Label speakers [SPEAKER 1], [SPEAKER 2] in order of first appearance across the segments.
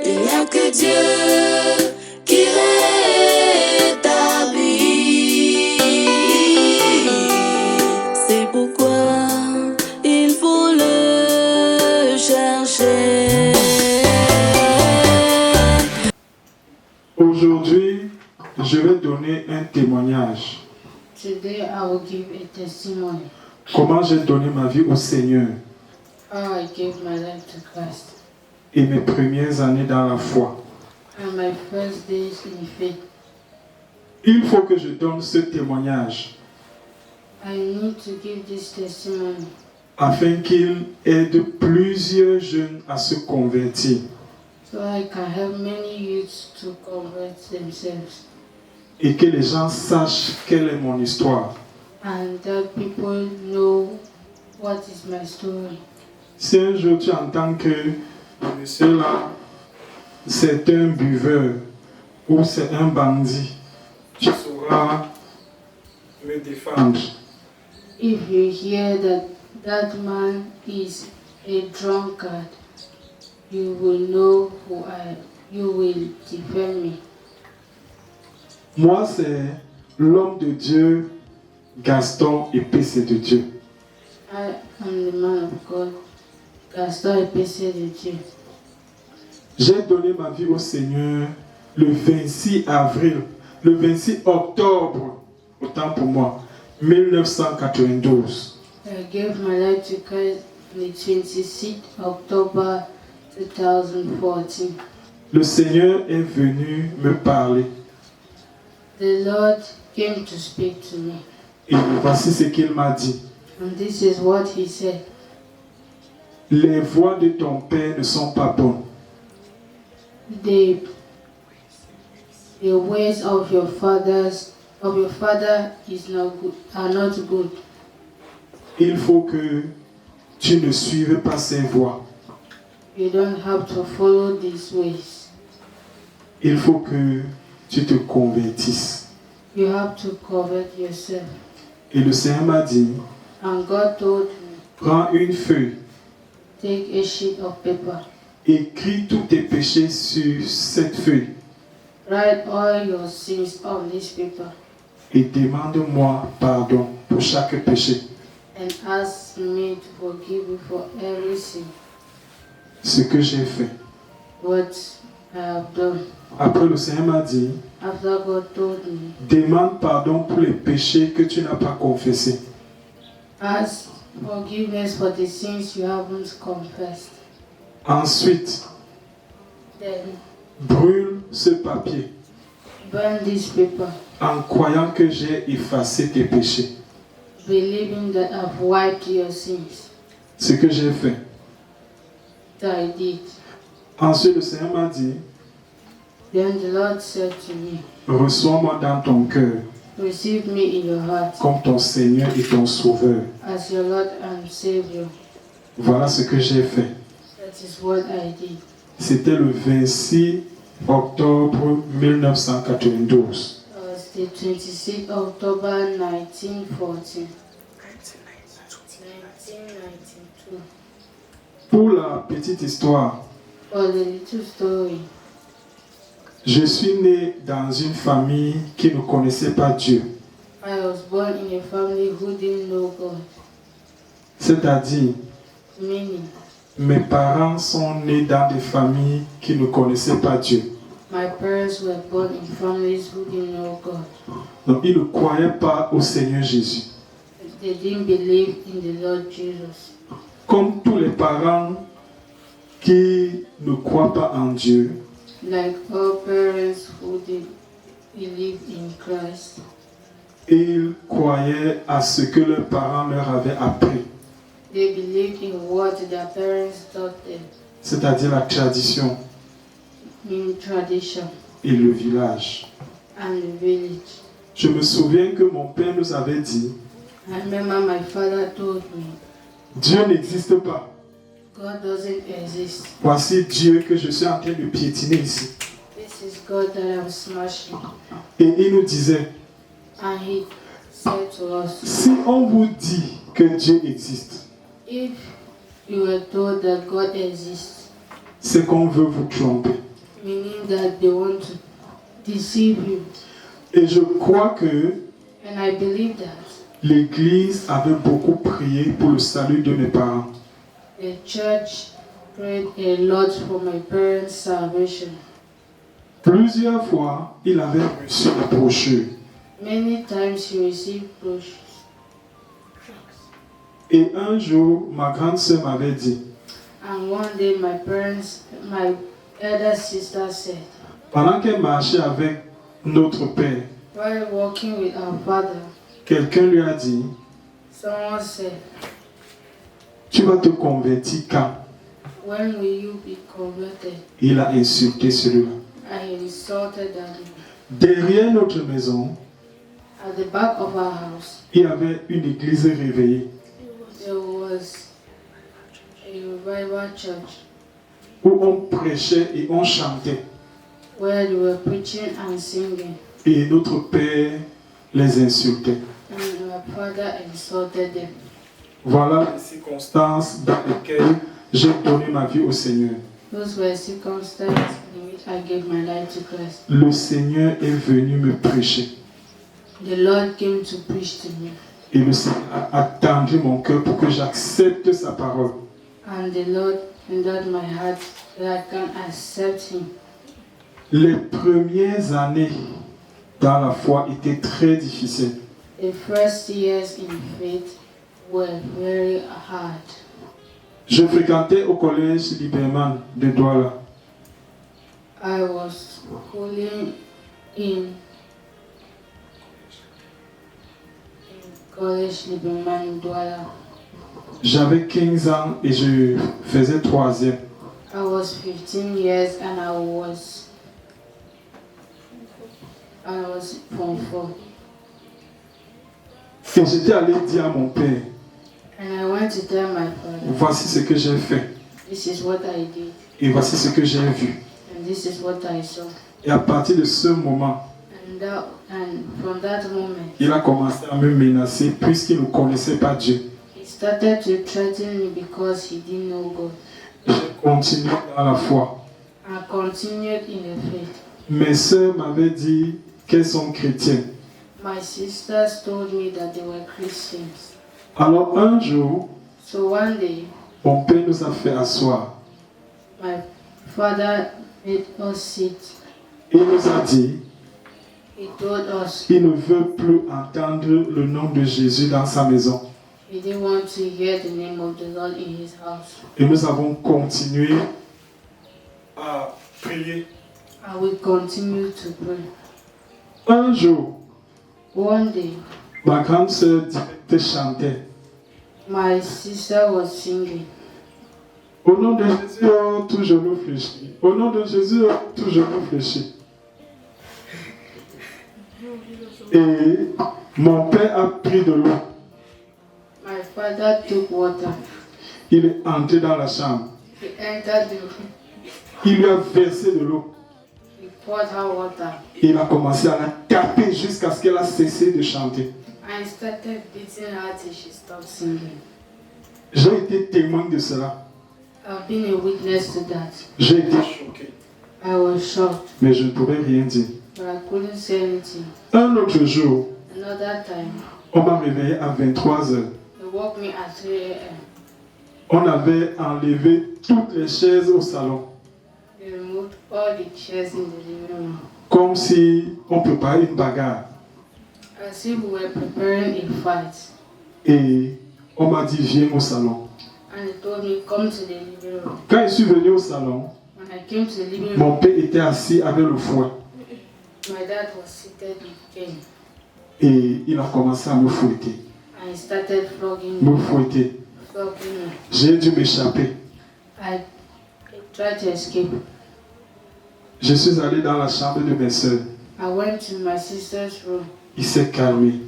[SPEAKER 1] Il n'y a que Dieu qui rétablit. C'est pourquoi il faut le chercher.
[SPEAKER 2] Aujourd'hui, je vais donner un témoignage.
[SPEAKER 3] Today I will give a testimony.
[SPEAKER 2] Comment j'ai donné ma vie au Seigneur
[SPEAKER 3] How I gave my life to Christ.
[SPEAKER 2] et mes premières années dans la foi.
[SPEAKER 3] And my first days in faith.
[SPEAKER 2] Il faut que je donne ce témoignage
[SPEAKER 3] I need to give this testimony
[SPEAKER 2] afin qu'il aide plusieurs jeunes à se convertir.
[SPEAKER 3] so I can help many youths to convert themselves.
[SPEAKER 2] Et que les gens sachent quelle est mon histoire.
[SPEAKER 3] And that people know what is my story.
[SPEAKER 2] Si un jour tu entends que monsieur là, c'est un buveur ou c'est un bandit, tu sauras me défendre.
[SPEAKER 3] If you hear that that man is a drunkard, you will know who I am. You will defend me.
[SPEAKER 2] Moi, c'est l'homme de Dieu, Gaston Épée de Dieu.
[SPEAKER 3] I am the man of God, Gaston Épée de Dieu.
[SPEAKER 2] J'ai donné ma vie au Seigneur le 26 avril, le 26 octobre, autant pour moi, 1992.
[SPEAKER 3] I gave my life to Christ on the 26th October 2014.
[SPEAKER 2] Le Seigneur est venu me parler.
[SPEAKER 3] The Lord came to speak to me,
[SPEAKER 2] Et voici ce qu'il m'a dit.
[SPEAKER 3] and this is what He said.
[SPEAKER 2] Les voies de ton père ne sont pas bonnes.
[SPEAKER 3] The ways of your father is not good, are not good.
[SPEAKER 2] Il faut que tu ne suives pas ces voies.
[SPEAKER 3] You don't have to follow these ways.
[SPEAKER 2] Il faut que tu te convertisses.
[SPEAKER 3] You have to convert yourself.
[SPEAKER 2] Et le Seigneur m'a dit,
[SPEAKER 3] And God told me,
[SPEAKER 2] prends une feuille,
[SPEAKER 3] take a sheet of paper,
[SPEAKER 2] écris tous tes péchés sur cette feuille
[SPEAKER 3] write all your sins on this paper,
[SPEAKER 2] et demande-moi pardon pour chaque péché.
[SPEAKER 3] and ask me to forgive you for every sin.
[SPEAKER 2] Ce que j'ai fait.
[SPEAKER 3] What I have done.
[SPEAKER 2] Après, le Seigneur m'a dit,
[SPEAKER 3] After God told me,
[SPEAKER 2] demande pardon pour les péchés que tu n'as pas confessés.
[SPEAKER 3] ask forgiveness for the sins you haven't confessed.
[SPEAKER 2] Ensuite,
[SPEAKER 3] Then
[SPEAKER 2] brûle ce papier
[SPEAKER 3] burn this paper,
[SPEAKER 2] en croyant que j'ai effacé tes péchés.
[SPEAKER 3] believing that I've wiped your sins.
[SPEAKER 2] Ce que j'ai fait.
[SPEAKER 3] That I did.
[SPEAKER 2] Ensuite, le Seigneur m'a dit,
[SPEAKER 3] Then the Lord said to me,
[SPEAKER 2] reçois-moi dans ton cœur
[SPEAKER 3] receive me in your heart
[SPEAKER 2] comme ton Seigneur et ton Sauveur.
[SPEAKER 3] as your Lord and Savior.
[SPEAKER 2] Voilà ce que j'ai fait.
[SPEAKER 3] That is what I did.
[SPEAKER 2] C'était le 26 octobre 1992.
[SPEAKER 3] That was the 26th October 1914. 1992.
[SPEAKER 2] Pour la petite histoire,
[SPEAKER 3] For the little story,
[SPEAKER 2] je suis né dans une famille qui ne connaissait pas Dieu.
[SPEAKER 3] I was born in a family who didn't know God.
[SPEAKER 2] C'est-à-dire,
[SPEAKER 3] Meaning,
[SPEAKER 2] mes parents sont nés dans des familles qui ne connaissaient pas Dieu.
[SPEAKER 3] my parents were born in families who didn't know God.
[SPEAKER 2] Donc, ils ne croyaient pas au Seigneur Jésus.
[SPEAKER 3] They didn't believe in the Lord Jesus.
[SPEAKER 2] Comme tous les parents qui ne croient pas en Dieu,
[SPEAKER 3] Like all parents who did believe in Christ,
[SPEAKER 2] ils croyaient à ce que leurs parents leur avaient appris,
[SPEAKER 3] they believed in what their parents taught them,
[SPEAKER 2] c'est-à-dire la tradition
[SPEAKER 3] in tradition
[SPEAKER 2] et le village.
[SPEAKER 3] and the village.
[SPEAKER 2] Je me souviens que mon père nous avait dit,
[SPEAKER 3] I remember my father told me,
[SPEAKER 2] Dieu n'existe pas.
[SPEAKER 3] God doesn't exist.
[SPEAKER 2] Voici Dieu que je suis en train de piétiner ici.
[SPEAKER 3] This is God that I'm smashing.
[SPEAKER 2] Et il nous disait,
[SPEAKER 3] And he said to us,
[SPEAKER 2] si on vous dit que Dieu existe,
[SPEAKER 3] if you were told that God exists,
[SPEAKER 2] c'est qu'on veut vous tromper.
[SPEAKER 3] meaning that they want to deceive you.
[SPEAKER 2] Et je crois que
[SPEAKER 3] And I believe that
[SPEAKER 2] l'Église avait beaucoup prié pour le salut de mes parents.
[SPEAKER 3] the church prayed a lot for my parents' salvation.
[SPEAKER 2] Plusieurs fois, il avait reçu des brochures.
[SPEAKER 3] Many times he received brochures.
[SPEAKER 2] Et un jour, ma grande sœur m'avait dit,
[SPEAKER 3] And one day my elder sister said,
[SPEAKER 2] pendant qu'elle marchait avec notre père,
[SPEAKER 3] while walking with our father,
[SPEAKER 2] quelqu'un lui a dit,
[SPEAKER 3] someone said,
[SPEAKER 2] tu vas te convertir quand?
[SPEAKER 3] when will you be converted?
[SPEAKER 2] Il a insulté celui-là.
[SPEAKER 3] I insulted that man.
[SPEAKER 2] Derrière notre maison,
[SPEAKER 3] At the back of our house,
[SPEAKER 2] il y avait une église réveillée
[SPEAKER 3] there was a revival church
[SPEAKER 2] où on prêchait et on chantait.
[SPEAKER 3] where they were preaching and singing,
[SPEAKER 2] Et notre père les insultait.
[SPEAKER 3] and my father insulted them.
[SPEAKER 2] Voilà les circonstances dans lesquelles j'ai donné ma vie au Seigneur.
[SPEAKER 3] Those were circumstances in which I gave my life to Christ.
[SPEAKER 2] Le Seigneur est venu me prêcher.
[SPEAKER 3] The Lord came to preach to me,
[SPEAKER 2] Et le Seigneur a attendu mon cœur pour que j'accepte sa parole.
[SPEAKER 3] and the Lord entered my heart that I can accept Him.
[SPEAKER 2] Les premières années dans la foi étaient très difficiles.
[SPEAKER 3] The first years in faith were very hard.
[SPEAKER 2] Je fréquentais au collège Liberman de Douala.
[SPEAKER 3] I was schooling in College Liberman Douala.
[SPEAKER 2] J'avais 15 ans et je faisais 3e.
[SPEAKER 3] I was 15 years and I was Form 4.
[SPEAKER 2] Et j'étais allé dire à mon père,
[SPEAKER 3] And I went to tell my father,
[SPEAKER 2] voici ce que j'ai fait
[SPEAKER 3] this is what I did
[SPEAKER 2] et voici ce que j'ai vu.
[SPEAKER 3] and this is what I saw.
[SPEAKER 2] Et à partir de ce moment,
[SPEAKER 3] And from that moment,
[SPEAKER 2] il a commencé à me menacer puisqu'il ne connaissait pas Dieu.
[SPEAKER 3] he started to threaten me because he didn't know God.
[SPEAKER 2] J'ai continué dans la foi.
[SPEAKER 3] I continued in the faith.
[SPEAKER 2] Mes sœurs m'avaient dit qu'elles sont chrétiennes.
[SPEAKER 3] My sisters told me that they were Christians.
[SPEAKER 2] Alors un jour,
[SPEAKER 3] So one day,
[SPEAKER 2] mon père nous a fait asseoir.
[SPEAKER 3] my father made us sit.
[SPEAKER 2] Il nous a dit,
[SPEAKER 3] He told us
[SPEAKER 2] il ne veut plus entendre le nom de Jésus dans sa maison.
[SPEAKER 3] he didn't want to hear the name of the Lord in his house.
[SPEAKER 2] Et nous avons continué à prier.
[SPEAKER 3] And we continued to pray.
[SPEAKER 2] Un jour,
[SPEAKER 3] One day,
[SPEAKER 2] ma grande sœur Directe chantait.
[SPEAKER 3] my sister was singing.
[SPEAKER 2] Au nom de Jésus, oh, tout genou fléchit. Au nom de Jésus, oh, tout genou fléchit. Et mon père a pris de l'eau.
[SPEAKER 3] My father took water.
[SPEAKER 2] Il est entré dans la chambre.
[SPEAKER 3] He entered the room.
[SPEAKER 2] Il lui a versé de l'eau.
[SPEAKER 3] He poured her water.
[SPEAKER 2] Et il a commencé à la taper jusqu'à ce qu'elle a cessé de chanter.
[SPEAKER 3] I started beating her till she stopped singing.
[SPEAKER 2] J'ai été témoin de cela.
[SPEAKER 3] I've been a witness to that.
[SPEAKER 2] J'ai été choqué.
[SPEAKER 3] I was shocked,
[SPEAKER 2] Mais je ne pouvais rien dire.
[SPEAKER 3] but I couldn't say anything.
[SPEAKER 2] Un autre jour,
[SPEAKER 3] Another time,
[SPEAKER 2] on m'a réveillé à 23 heures.
[SPEAKER 3] they woke me at 3 a.m.
[SPEAKER 2] On avait enlevé toutes les chaises au salon.
[SPEAKER 3] They removed all the chairs in the living room.
[SPEAKER 2] Comme si on préparait une bagarre.
[SPEAKER 3] As if we were preparing a fight.
[SPEAKER 2] Et on m'a dit, viens au salon.
[SPEAKER 3] And they told me, come to the living room.
[SPEAKER 2] Quand je suis venu au salon,
[SPEAKER 3] When I came to the living room,
[SPEAKER 2] mon père était assis avec le fouet.
[SPEAKER 3] my dad was seated with cane.
[SPEAKER 2] Et il a commencé à me fouetter.
[SPEAKER 3] And he started flogging
[SPEAKER 2] Me
[SPEAKER 3] me.
[SPEAKER 2] fouetter.
[SPEAKER 3] Flogging me.
[SPEAKER 2] J'ai dû m'échapper.
[SPEAKER 3] I tried to escape.
[SPEAKER 2] Je suis allé dans la chambre de mes soeurs.
[SPEAKER 3] I went to my sister's room.
[SPEAKER 2] Il s'est calmé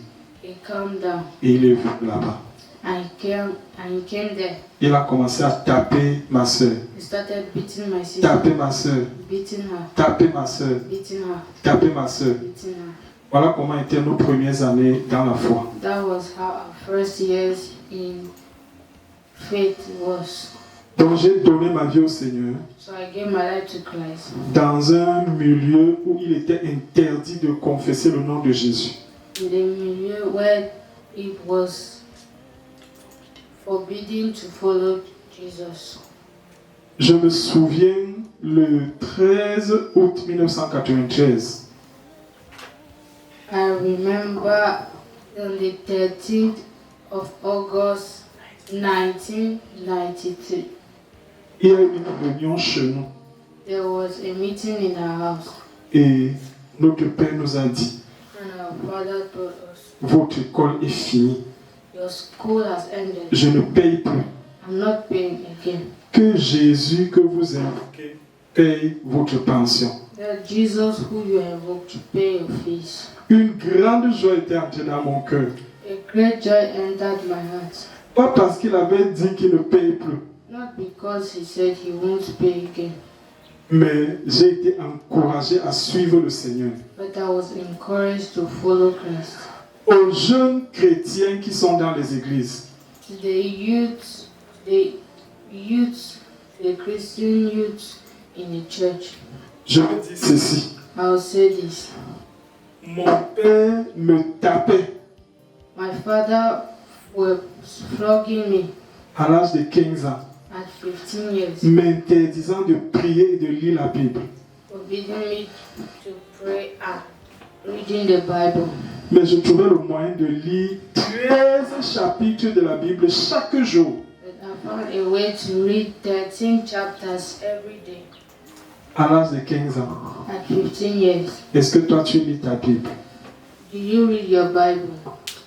[SPEAKER 3] He calmed down.
[SPEAKER 2] et il est venu là-bas.
[SPEAKER 3] And he came there.
[SPEAKER 2] Il a commencé à taper ma soeur.
[SPEAKER 3] He started beating my sister.
[SPEAKER 2] Taper ma soeur.
[SPEAKER 3] Beating her.
[SPEAKER 2] Taper ma soeur.
[SPEAKER 3] Beating her.
[SPEAKER 2] Taper ma soeur.
[SPEAKER 3] Beating her.
[SPEAKER 2] Voilà comment étaient nos premières années dans la foi.
[SPEAKER 3] That was how our first years in faith was.
[SPEAKER 2] Donc j'ai donné ma vie au Seigneur
[SPEAKER 3] So I gave my life to Christ
[SPEAKER 2] dans un milieu où il était interdit de confesser le nom de Jésus.
[SPEAKER 3] in the milieu where it was forbidden to follow Jesus.
[SPEAKER 2] Je me souviens le 13 août 1993.
[SPEAKER 3] I remember on the 13th of August 1993,
[SPEAKER 2] Il y a eu une réunion chez nous
[SPEAKER 3] there was a meeting in our house,
[SPEAKER 2] et notre Père nous a dit,
[SPEAKER 3] and our father told us,
[SPEAKER 2] votre école est finie,
[SPEAKER 3] your school has ended.
[SPEAKER 2] je ne paye plus.
[SPEAKER 3] I'm not paying again.
[SPEAKER 2] Que Jésus que vous invoquez paye votre pension.
[SPEAKER 3] That Jesus who you invoke to pay your fees.
[SPEAKER 2] Une grande joie était entrée dans mon cœur.
[SPEAKER 3] A great joy entered my heart.
[SPEAKER 2] Pas parce qu'il avait dit qu'il ne paye plus,
[SPEAKER 3] Not because he said he won't pay again,
[SPEAKER 2] mais j'ai été encouragé à suivre le Seigneur.
[SPEAKER 3] but I was encouraged to follow Christ.
[SPEAKER 2] Aux jeunes chrétiens qui sont dans les églises,
[SPEAKER 3] To the Christian youth in the church,
[SPEAKER 2] je me dis ceci.
[SPEAKER 3] I'll say this.
[SPEAKER 2] Mon père me tapait
[SPEAKER 3] My father was flogging me
[SPEAKER 2] à l'âge de 15 ans,
[SPEAKER 3] at 15 years,
[SPEAKER 2] m'interdisant de prier et de lire la Bible.
[SPEAKER 3] forbidding me to pray and reading the Bible.
[SPEAKER 2] Mais je trouvais le moyen de lire 13 chapitres de la Bible chaque jour.
[SPEAKER 3] But I found a way to read 13 chapters every day
[SPEAKER 2] À l'âge de 15 ans.
[SPEAKER 3] at 15 years.
[SPEAKER 2] Est-ce que toi tu lis ta Bible?
[SPEAKER 3] Do you read your Bible?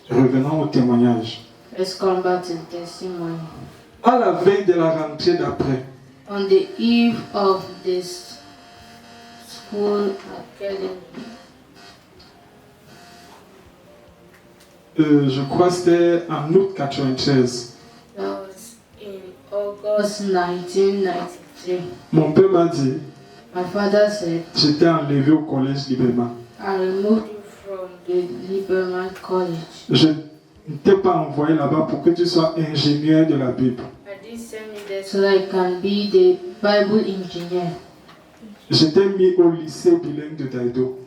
[SPEAKER 2] Revenons au témoignage.
[SPEAKER 3] Let's come back to the testimony.
[SPEAKER 2] À la veille de la rentrée d'après,
[SPEAKER 3] On the eve of this school academy,
[SPEAKER 2] je crois que c'était en août 93,
[SPEAKER 3] that was in August 1993,
[SPEAKER 2] mon père m'a dit,
[SPEAKER 3] my father said,
[SPEAKER 2] j'étais enlevé au collège Liberman.
[SPEAKER 3] I removed you from the Liberman College.
[SPEAKER 2] Je ne t'ai pas envoyé là-bas pour que tu sois ingénieur de la Bible.
[SPEAKER 3] I did send you there so I can be the Bible engineer.
[SPEAKER 2] J'étais mis au lycée bilingue de Daido.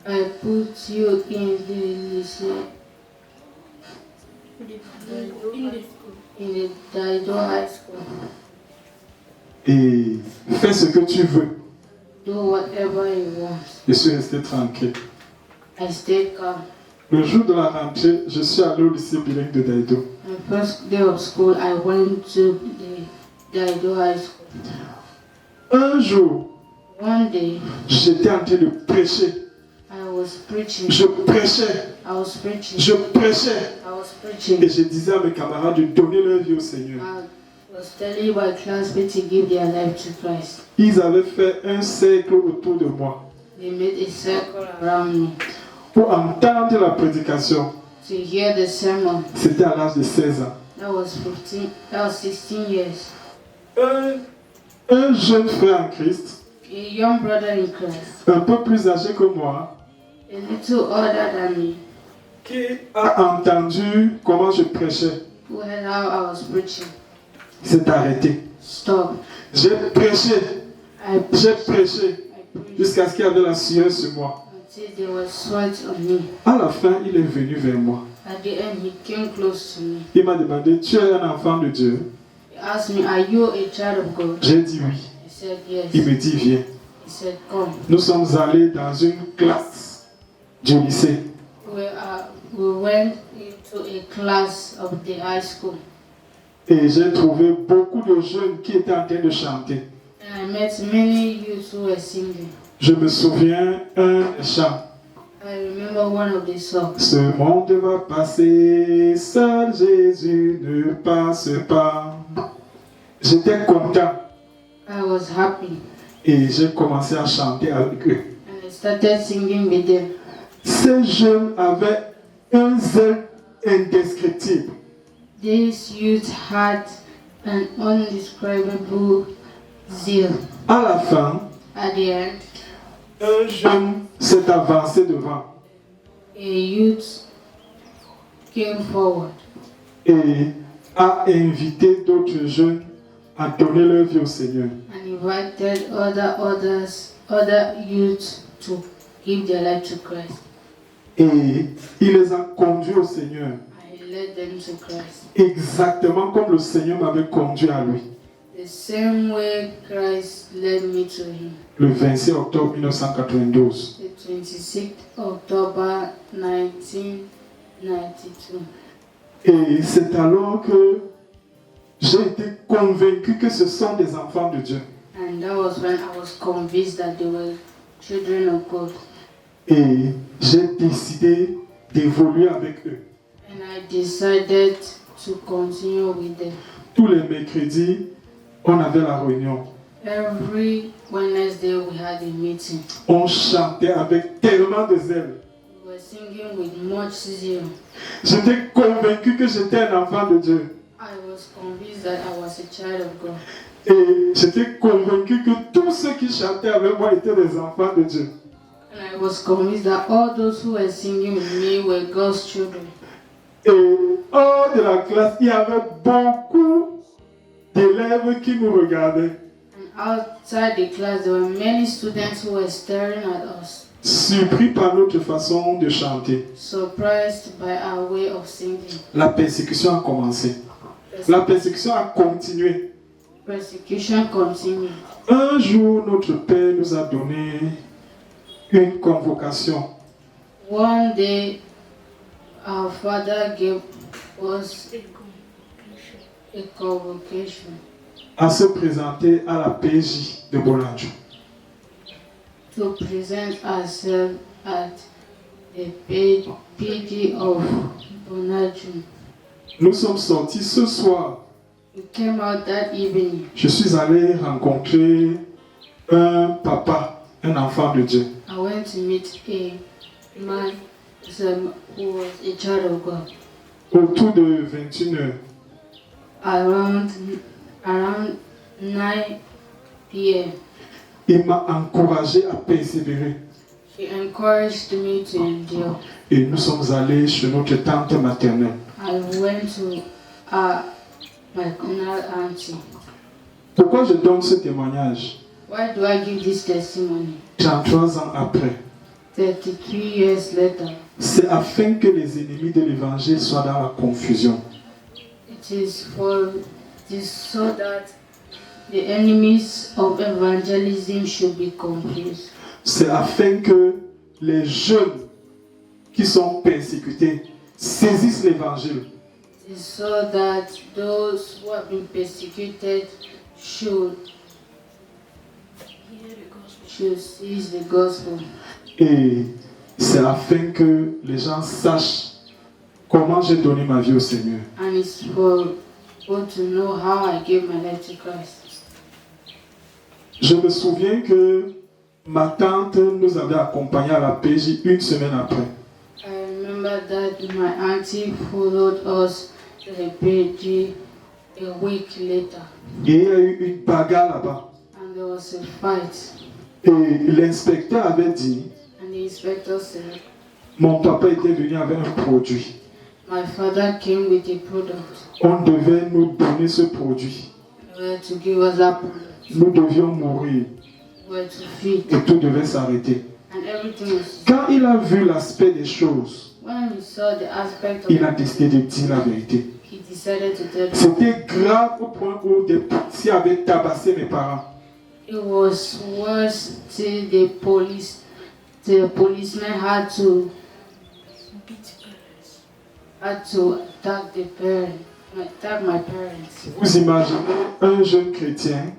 [SPEAKER 3] I put you in the lycée, in the Daido High School.
[SPEAKER 2] Et fais ce que tu veux.
[SPEAKER 3] Do whatever you want.
[SPEAKER 2] Je suis resté tranquille.
[SPEAKER 3] I stayed calm.
[SPEAKER 2] Le jour de la rentrée, je suis allé au lycée bilingue de Daido.
[SPEAKER 3] My first day of school, I went to the Daido High School.
[SPEAKER 2] Un jour,
[SPEAKER 3] One day,
[SPEAKER 2] j'étais en train de prêcher.
[SPEAKER 3] I was preaching.
[SPEAKER 2] Je prêchais.
[SPEAKER 3] I was preaching.
[SPEAKER 2] Je prêchais.
[SPEAKER 3] I was
[SPEAKER 2] Et
[SPEAKER 3] preaching.
[SPEAKER 2] je disais à mes camarades de donner leur vie au Seigneur.
[SPEAKER 3] I was telling my classmates to give their life to Christ.
[SPEAKER 2] Ils avaient fait un cercle autour de moi
[SPEAKER 3] They made a circle around me
[SPEAKER 2] pour entendre la prédication.
[SPEAKER 3] to hear the sermon.
[SPEAKER 2] C'était à l'âge de 16 ans.
[SPEAKER 3] That was 16 years.
[SPEAKER 2] Un jeune frère en Christ,
[SPEAKER 3] A young brother in Christ,
[SPEAKER 2] un peu plus âgé que moi,
[SPEAKER 3] a little older than me,
[SPEAKER 2] qui a entendu comment je prêchais,
[SPEAKER 3] who heard how I was preaching,
[SPEAKER 2] s'est arrêté.
[SPEAKER 3] stopped.
[SPEAKER 2] J'ai prêché,
[SPEAKER 3] I preached
[SPEAKER 2] jusqu'à ce qu'il y avait la sueur sur moi.
[SPEAKER 3] until there was sweat on me.
[SPEAKER 2] À la fin, il est venu vers moi.
[SPEAKER 3] At the end, he came close to me.
[SPEAKER 2] Il m'a demandé, tu es un enfant de Dieu?
[SPEAKER 3] He asked me, "Are you a child of God?"
[SPEAKER 2] J'ai dit oui.
[SPEAKER 3] I said, "Yes."
[SPEAKER 2] Il me dit, viens.
[SPEAKER 3] He said, "Come."
[SPEAKER 2] Nous sommes allés dans une classe du lycée.
[SPEAKER 3] We went into a class of the high school.
[SPEAKER 2] Et j'ai trouvé beaucoup de jeunes qui étaient en train de chanter.
[SPEAKER 3] And I met many youths who were singing.
[SPEAKER 2] Je me souviens un chant.
[SPEAKER 3] I remember one of the songs.
[SPEAKER 2] Ce monde va passer, seul Jésus ne passe pas. J'étais content
[SPEAKER 3] I was happy
[SPEAKER 2] et j'ai commencé à chanter avec eux.
[SPEAKER 3] and I started singing with them.
[SPEAKER 2] Ces jeunes avaient un zèle indescriptible.
[SPEAKER 3] These youths had an undescribable zeal.
[SPEAKER 2] À la fin,
[SPEAKER 3] At the end,
[SPEAKER 2] un jeune s'est avancé devant
[SPEAKER 3] a youth came forward
[SPEAKER 2] et a invité d'autres jeunes à donner leur vie au Seigneur.
[SPEAKER 3] and invited other youths to give their life to Christ.
[SPEAKER 2] Et il les a conduits au Seigneur,
[SPEAKER 3] And he led them to Christ.
[SPEAKER 2] exactement comme le Seigneur m'avait conduit à lui.
[SPEAKER 3] The same way Christ led me to him.
[SPEAKER 2] Le 26 octobre 1992.
[SPEAKER 3] The 26th October 1992.
[SPEAKER 2] Et c'est alors que j'ai été convaincu que ce sont des enfants de Dieu.
[SPEAKER 3] And that was when I was convinced that they were children of God.
[SPEAKER 2] Et j'ai décidé d'évoluer avec eux.
[SPEAKER 3] And I decided to continue with them.
[SPEAKER 2] Tous les mercredis, on avait la réunion.
[SPEAKER 3] Every Wednesday we had a meeting.
[SPEAKER 2] On chantait avec tellement de zèle.
[SPEAKER 3] We were singing with much zeal.
[SPEAKER 2] J'étais convaincu que j'étais un enfant de Dieu.
[SPEAKER 3] I was convinced that I was a child of God.
[SPEAKER 2] Et j'étais convaincu que tous ceux qui chantaient avec moi étaient des enfants de Dieu.
[SPEAKER 3] And I was convinced that all those who were singing with me were God's children.
[SPEAKER 2] Et hors de la classe, il y avait beaucoup d'élèves qui nous regardaient,
[SPEAKER 3] And outside the class, there were many students who were staring at us,
[SPEAKER 2] surpris par notre façon de chanter.
[SPEAKER 3] surprised by our way of singing.
[SPEAKER 2] La persécution a commencé. La persécution a continué.
[SPEAKER 3] Persecution continued.
[SPEAKER 2] Un jour, notre Père nous a donné une convocation
[SPEAKER 3] One day, our Father gave us a convocation
[SPEAKER 2] à se présenter à la PJ de Bolanjo.
[SPEAKER 3] to present ourselves at the PG of Bonajum.
[SPEAKER 2] Nous sommes sortis ce soir.
[SPEAKER 3] We came out that evening.
[SPEAKER 2] Je suis allé rencontrer un papa, un enfant de Dieu.
[SPEAKER 3] I went to meet a man who was a child of God.
[SPEAKER 2] Autour de 21h,
[SPEAKER 3] Around 9 p.m.
[SPEAKER 2] il m'a encouragé à persévérer.
[SPEAKER 3] He encouraged me to endure.
[SPEAKER 2] Et nous sommes allés chez notre tante maternelle.
[SPEAKER 3] I went to my maternal auntie.
[SPEAKER 2] Pourquoi je donne ce témoignage?
[SPEAKER 3] Why do I give this testimony?
[SPEAKER 2] 33 ans après.
[SPEAKER 3] 33 years later.
[SPEAKER 2] C'est afin que les ennemis de l'évangile soient dans la confusion.
[SPEAKER 3] It is so that the enemies of evangelism should be confused.
[SPEAKER 2] C'est afin que les jeunes qui sont persécutés saisissent l'évangile.
[SPEAKER 3] It is so that those who have been persecuted should seize the gospel.
[SPEAKER 2] Et c'est afin que les gens sachent comment j'ai donné ma vie au Seigneur.
[SPEAKER 3] And it's for people to know how I gave my life to Christ.
[SPEAKER 2] Je me souviens que ma tante nous avait accompagnés à la PJ une semaine après.
[SPEAKER 3] I remember that my auntie followed us to the PG a week later.
[SPEAKER 2] Et il y a eu une bagarre là-bas.
[SPEAKER 3] And there was a fight.
[SPEAKER 2] Et l'inspecteur avait dit,
[SPEAKER 3] And the inspector said,
[SPEAKER 2] mon papa était venu avec un produit.
[SPEAKER 3] my father came with a product.
[SPEAKER 2] On devait nous donner ce produit.
[SPEAKER 3] They were to give us that product.
[SPEAKER 2] Nous devions mourir
[SPEAKER 3] We were to feed.
[SPEAKER 2] et tout devait s'arrêter.
[SPEAKER 3] And everything was.
[SPEAKER 2] Quand il a vu l'aspect des choses,
[SPEAKER 3] When he saw the aspect of
[SPEAKER 2] il a décidé de dire la vérité.
[SPEAKER 3] he decided to tell them.
[SPEAKER 2] C'était grave au point où des policiers avaient tabassé mes parents.
[SPEAKER 3] It was worse till the policeman had to attack my parents.
[SPEAKER 2] Vous imaginez un jeune chrétien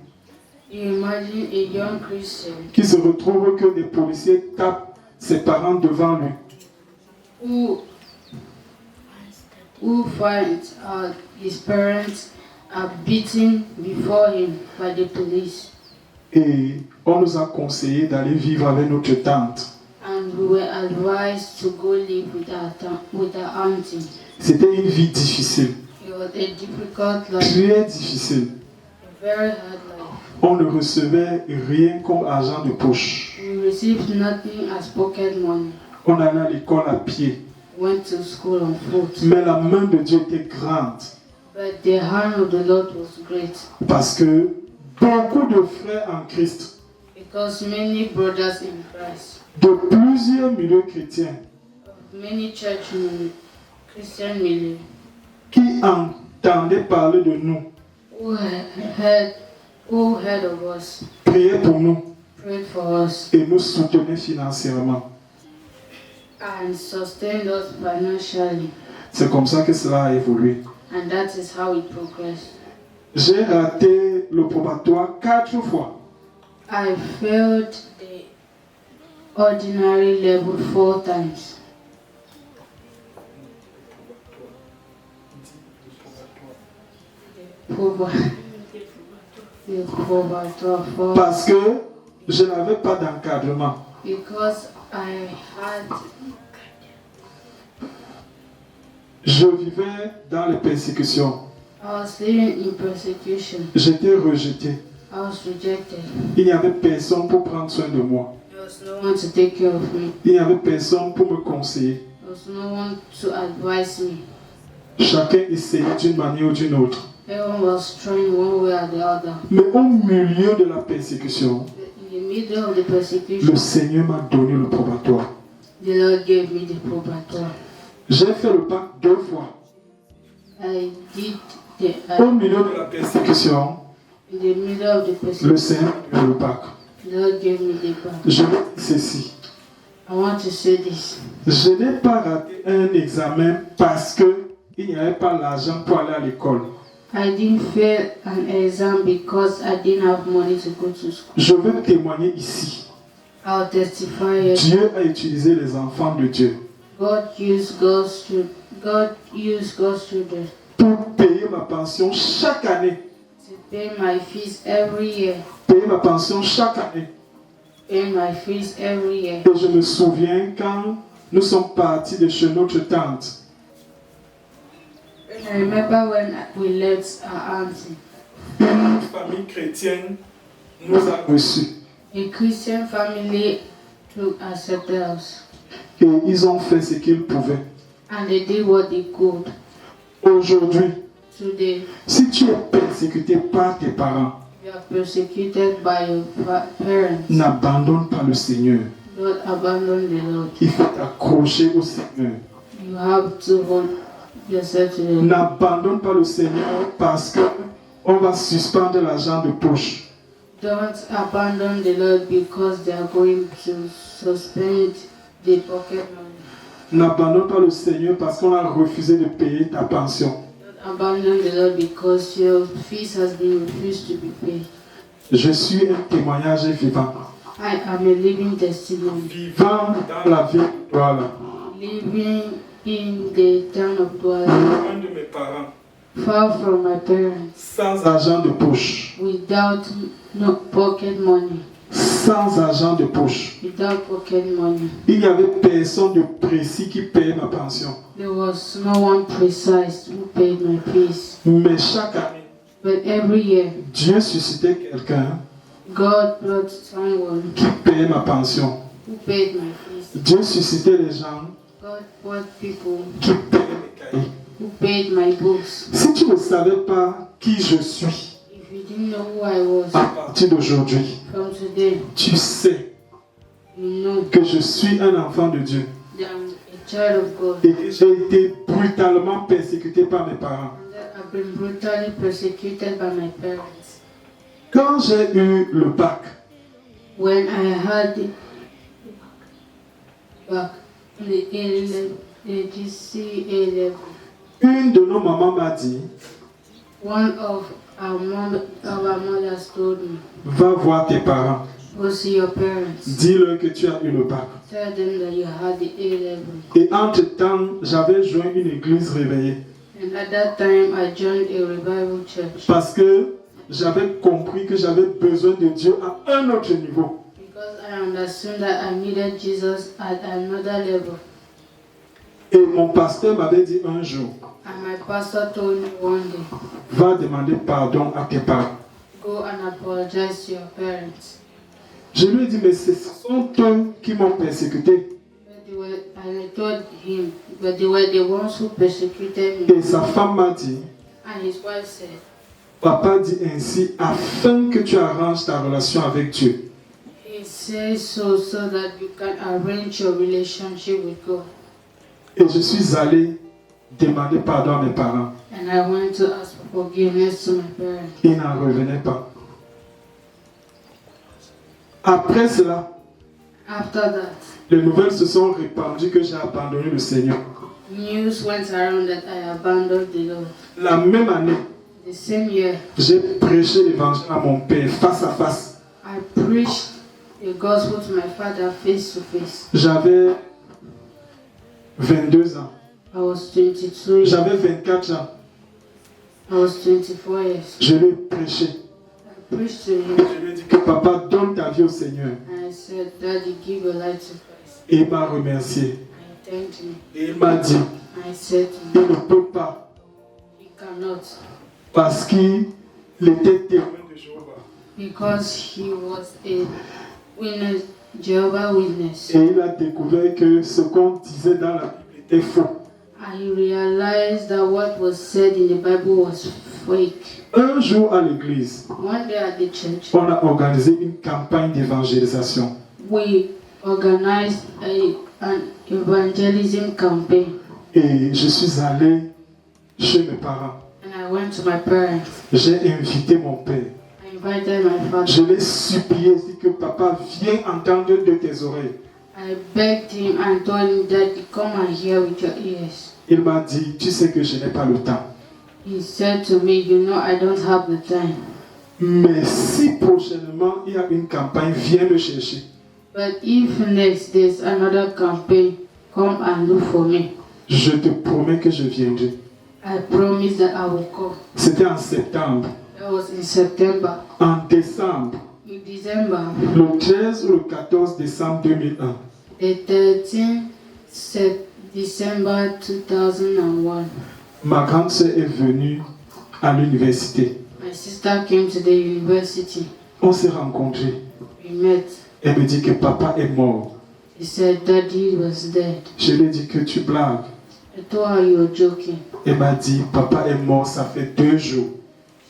[SPEAKER 3] You imagine a young Christian
[SPEAKER 2] qui se retrouve que des policiers tapent ses parents devant lui.
[SPEAKER 3] who finds out his parents are beaten before him by the police.
[SPEAKER 2] Et on nous a conseillé d'aller vivre avec notre tante.
[SPEAKER 3] And we were advised to go live with our auntie.
[SPEAKER 2] C'était une vie difficile,
[SPEAKER 3] It was a difficult life,
[SPEAKER 2] très difficile.
[SPEAKER 3] a very hard life.
[SPEAKER 2] On ne recevait rien comme argent de poche.
[SPEAKER 3] We received nothing as pocket money.
[SPEAKER 2] On allait à l'école à pied.
[SPEAKER 3] Went to school on foot.
[SPEAKER 2] Mais la main de Dieu était grande.
[SPEAKER 3] But the hand of the Lord was great,
[SPEAKER 2] Parce que beaucoup de frères en Christ,
[SPEAKER 3] because many brothers in Christ,
[SPEAKER 2] de plusieurs milieux chrétiens,
[SPEAKER 3] many church in Christian milieu,
[SPEAKER 2] qui entendaient parler de nous,
[SPEAKER 3] who heard of us,
[SPEAKER 2] priaient pour nous
[SPEAKER 3] prayed for us,
[SPEAKER 2] et nous soutenaient financièrement.
[SPEAKER 3] and sustained us financially.
[SPEAKER 2] C'est comme ça que cela a évolué.
[SPEAKER 3] And that is how it progressed.
[SPEAKER 2] J'ai raté le probatoire 4 fois.
[SPEAKER 3] I failed the ordinary level 4 times. The probatoire 4,
[SPEAKER 2] Parce que je n'avais pas d'encadrement.
[SPEAKER 3] because I
[SPEAKER 2] Je vivais dans les persécutions.
[SPEAKER 3] was living in persecution.
[SPEAKER 2] J'étais rejeté.
[SPEAKER 3] I was rejected.
[SPEAKER 2] Il n'y avait personne pour prendre soin de moi.
[SPEAKER 3] There was no one to take care of me.
[SPEAKER 2] Il n'y avait personne pour me conseiller.
[SPEAKER 3] There was no one to advise me.
[SPEAKER 2] Chacun essayait d'une manière ou d'une autre.
[SPEAKER 3] Everyone was trying one way or the other.
[SPEAKER 2] Mais au milieu de la persécution,
[SPEAKER 3] In the middle of the
[SPEAKER 2] le
[SPEAKER 3] persecution,
[SPEAKER 2] Seigneur m'a donné le probatoire.
[SPEAKER 3] the Lord gave me the probatoire.
[SPEAKER 2] J'ai fait le pacte 2 fois.
[SPEAKER 3] I did the
[SPEAKER 2] Au milieu de la persécution,
[SPEAKER 3] in the middle of the
[SPEAKER 2] le
[SPEAKER 3] persecution.
[SPEAKER 2] Seigneur m'a donné le pacte.
[SPEAKER 3] The Lord gave me the back.
[SPEAKER 2] Je vais dire ceci.
[SPEAKER 3] I want to say this.
[SPEAKER 2] Je n'ai pas raté un examen parce qu'il n'y avait pas l'argent pour aller à l'école.
[SPEAKER 3] I didn't fail an exam because I didn't have money to go to school.
[SPEAKER 2] Je veux témoigner ici.
[SPEAKER 3] I'll testify it.
[SPEAKER 2] Dieu a utilisé les enfants de Dieu
[SPEAKER 3] God used God's children
[SPEAKER 2] pour payer ma pension chaque année.
[SPEAKER 3] to pay my fees every year.
[SPEAKER 2] Payer ma pension chaque année.
[SPEAKER 3] Pay my fees every year.
[SPEAKER 2] Et je me souviens quand nous sommes partis de chez notre tante.
[SPEAKER 3] And I remember when we left our auntie.
[SPEAKER 2] Une famille chrétienne nous a reçus.
[SPEAKER 3] A Christian family to accept us.
[SPEAKER 2] Et ils ont fait ce qu'ils pouvaient.
[SPEAKER 3] And they did what they could.
[SPEAKER 2] Aujourd'hui,
[SPEAKER 3] Today,
[SPEAKER 2] si tu es persécuté par tes parents,
[SPEAKER 3] you are persecuted by your parents.
[SPEAKER 2] n'abandonne pas le Seigneur.
[SPEAKER 3] Don't abandon the Lord.
[SPEAKER 2] Il faut t'accrocher au Seigneur.
[SPEAKER 3] You have to hold yourself to the Lord.
[SPEAKER 2] N'abandonne pas le Seigneur parce que on va suspendre l'argent de poche.
[SPEAKER 3] Don't abandon the Lord because they are going to suspend the pocket money.
[SPEAKER 2] N'abandonne pas le Seigneur parce qu'on a refusé de payer ta pension.
[SPEAKER 3] Don't abandon the Lord because your fees has been refused to be paid.
[SPEAKER 2] Je suis un témoignage vivant.
[SPEAKER 3] I am a living testimony.
[SPEAKER 2] Vivant dans la vie de Douala.
[SPEAKER 3] Living in the town of Douala,
[SPEAKER 2] Loin de mes parents.
[SPEAKER 3] far from my parents,
[SPEAKER 2] Sans argent de poche.
[SPEAKER 3] without no pocket money.
[SPEAKER 2] Sans argent de poche.
[SPEAKER 3] Without pocket money.
[SPEAKER 2] Il n'y avait personne de précis qui payait ma pension.
[SPEAKER 3] There was no one precise who paid my fees.
[SPEAKER 2] Mais chaque année,
[SPEAKER 3] But every year,
[SPEAKER 2] Dieu suscitait quelqu'un
[SPEAKER 3] God brought someone
[SPEAKER 2] qui payait ma pension.
[SPEAKER 3] who paid my fees.
[SPEAKER 2] Dieu suscitait les gens
[SPEAKER 3] God brought people
[SPEAKER 2] qui payaient mes cahiers.
[SPEAKER 3] who paid my books.
[SPEAKER 2] Si tu ne savais pas qui je suis,
[SPEAKER 3] If you didn't know who I was,
[SPEAKER 2] à partir d'aujourd'hui,
[SPEAKER 3] from today,
[SPEAKER 2] tu sais
[SPEAKER 3] you know
[SPEAKER 2] que je suis un enfant de Dieu
[SPEAKER 3] that I'm a child of God.
[SPEAKER 2] et que j'ai été brutalement persécuté par mes parents.
[SPEAKER 3] And that I've been brutally persecuted by my parents.
[SPEAKER 2] Quand j'ai eu le bac,
[SPEAKER 3] When I had back the A-level, the GCA level,
[SPEAKER 2] une de nos mamans m'a dit,
[SPEAKER 3] one of our mothers told me,
[SPEAKER 2] va voir tes parents,
[SPEAKER 3] go see your parents.
[SPEAKER 2] dis-leur que tu as eu le bac.
[SPEAKER 3] Tell them that you had the A-level.
[SPEAKER 2] Et entre-temps, j'avais joint une église réveillée
[SPEAKER 3] And at that time, I joined a revival church
[SPEAKER 2] parce que j'avais compris que j'avais besoin de Dieu à un autre niveau.
[SPEAKER 3] because I understood that I needed Jesus at another level.
[SPEAKER 2] Et mon pasteur m'avait dit un jour,
[SPEAKER 3] And my pastor told me one day,
[SPEAKER 2] va demander pardon à tes parents.
[SPEAKER 3] go and apologize to your parents.
[SPEAKER 2] Je lui ai dit, mais ce sont eux qui m'ont persécuté.
[SPEAKER 3] And I told him, but they were the ones who persecuted me.
[SPEAKER 2] Et sa femme m'a dit,
[SPEAKER 3] And And his wife said,
[SPEAKER 2] Papa dit ainsi afin que tu arranges ta relation avec Dieu.
[SPEAKER 3] he says so that you can arrange your relationship with God.
[SPEAKER 2] Et je suis allé demander pardon à mes parents.
[SPEAKER 3] And I went to ask for forgiveness to my parents.
[SPEAKER 2] Ils n'en revenaient pas. Après cela,
[SPEAKER 3] After that,
[SPEAKER 2] les nouvelles se sont répandues que j'ai abandonné le Seigneur.
[SPEAKER 3] news went around that I abandoned the Lord.
[SPEAKER 2] La même année,
[SPEAKER 3] The same year,
[SPEAKER 2] j'ai prêché l'évangile à mon père face à face.
[SPEAKER 3] I preached the gospel to my father face to face.
[SPEAKER 2] J'avais 22 ans.
[SPEAKER 3] I was 22 years.
[SPEAKER 2] J'avais 24 ans.
[SPEAKER 3] I was 24 years.
[SPEAKER 2] Je lui ai prêché.
[SPEAKER 3] I preached to him
[SPEAKER 2] Je lui ai dit que papa donne ta vie au Seigneur.
[SPEAKER 3] and I said, Daddy, give your life to Christ.
[SPEAKER 2] Et il m'a remercié.
[SPEAKER 3] And he thanked me.
[SPEAKER 2] Et il m'a dit,
[SPEAKER 3] I said to
[SPEAKER 2] il
[SPEAKER 3] him,
[SPEAKER 2] ne peut pas
[SPEAKER 3] he cannot,
[SPEAKER 2] parce qu'il était témoin de Jéhovah.
[SPEAKER 3] because he was a witness, Jehovah's Witness.
[SPEAKER 2] Et il a découvert que ce qu'on disait dans la Bible était faux.
[SPEAKER 3] I realized that what was said in the Bible was fake.
[SPEAKER 2] Un jour à l'église,
[SPEAKER 3] One day at the church,
[SPEAKER 2] on a organisé une campagne d'évangélisation.
[SPEAKER 3] we organized an evangelism campaign,
[SPEAKER 2] Et je suis allé chez mes parents.
[SPEAKER 3] and I went to my parents.
[SPEAKER 2] J'ai invité mon père.
[SPEAKER 3] I invited my father.
[SPEAKER 2] Je l'ai supplié, dit que papa viens entendre de tes oreilles.
[SPEAKER 3] I begged him and told him that come and hear with your ears.
[SPEAKER 2] Il m'a dit, tu sais que je n'ai pas le temps.
[SPEAKER 3] He said to me, you know, I don't have the time.
[SPEAKER 2] Mais si prochainement il y a une campagne, viens me chercher.
[SPEAKER 3] But if next there's another campaign, come and look for me.
[SPEAKER 2] Je te promets que je viendrai.
[SPEAKER 3] I promise that I will come.
[SPEAKER 2] C'était en septembre.
[SPEAKER 3] That was in September.
[SPEAKER 2] En décembre,
[SPEAKER 3] In December,
[SPEAKER 2] le 13 ou le 14 décembre 2001,
[SPEAKER 3] the 13th December 2001,
[SPEAKER 2] ma grande sœur est venue à l'université.
[SPEAKER 3] my sister came to the university.
[SPEAKER 2] On s'est rencontrés.
[SPEAKER 3] We met.
[SPEAKER 2] Elle me dit que papa est mort.
[SPEAKER 3] She said Daddy was dead.
[SPEAKER 2] Je lui ai dit que tu blagues.
[SPEAKER 3] I told her you were joking.
[SPEAKER 2] Elle m'a dit, papa est mort, ça fait 2 jours.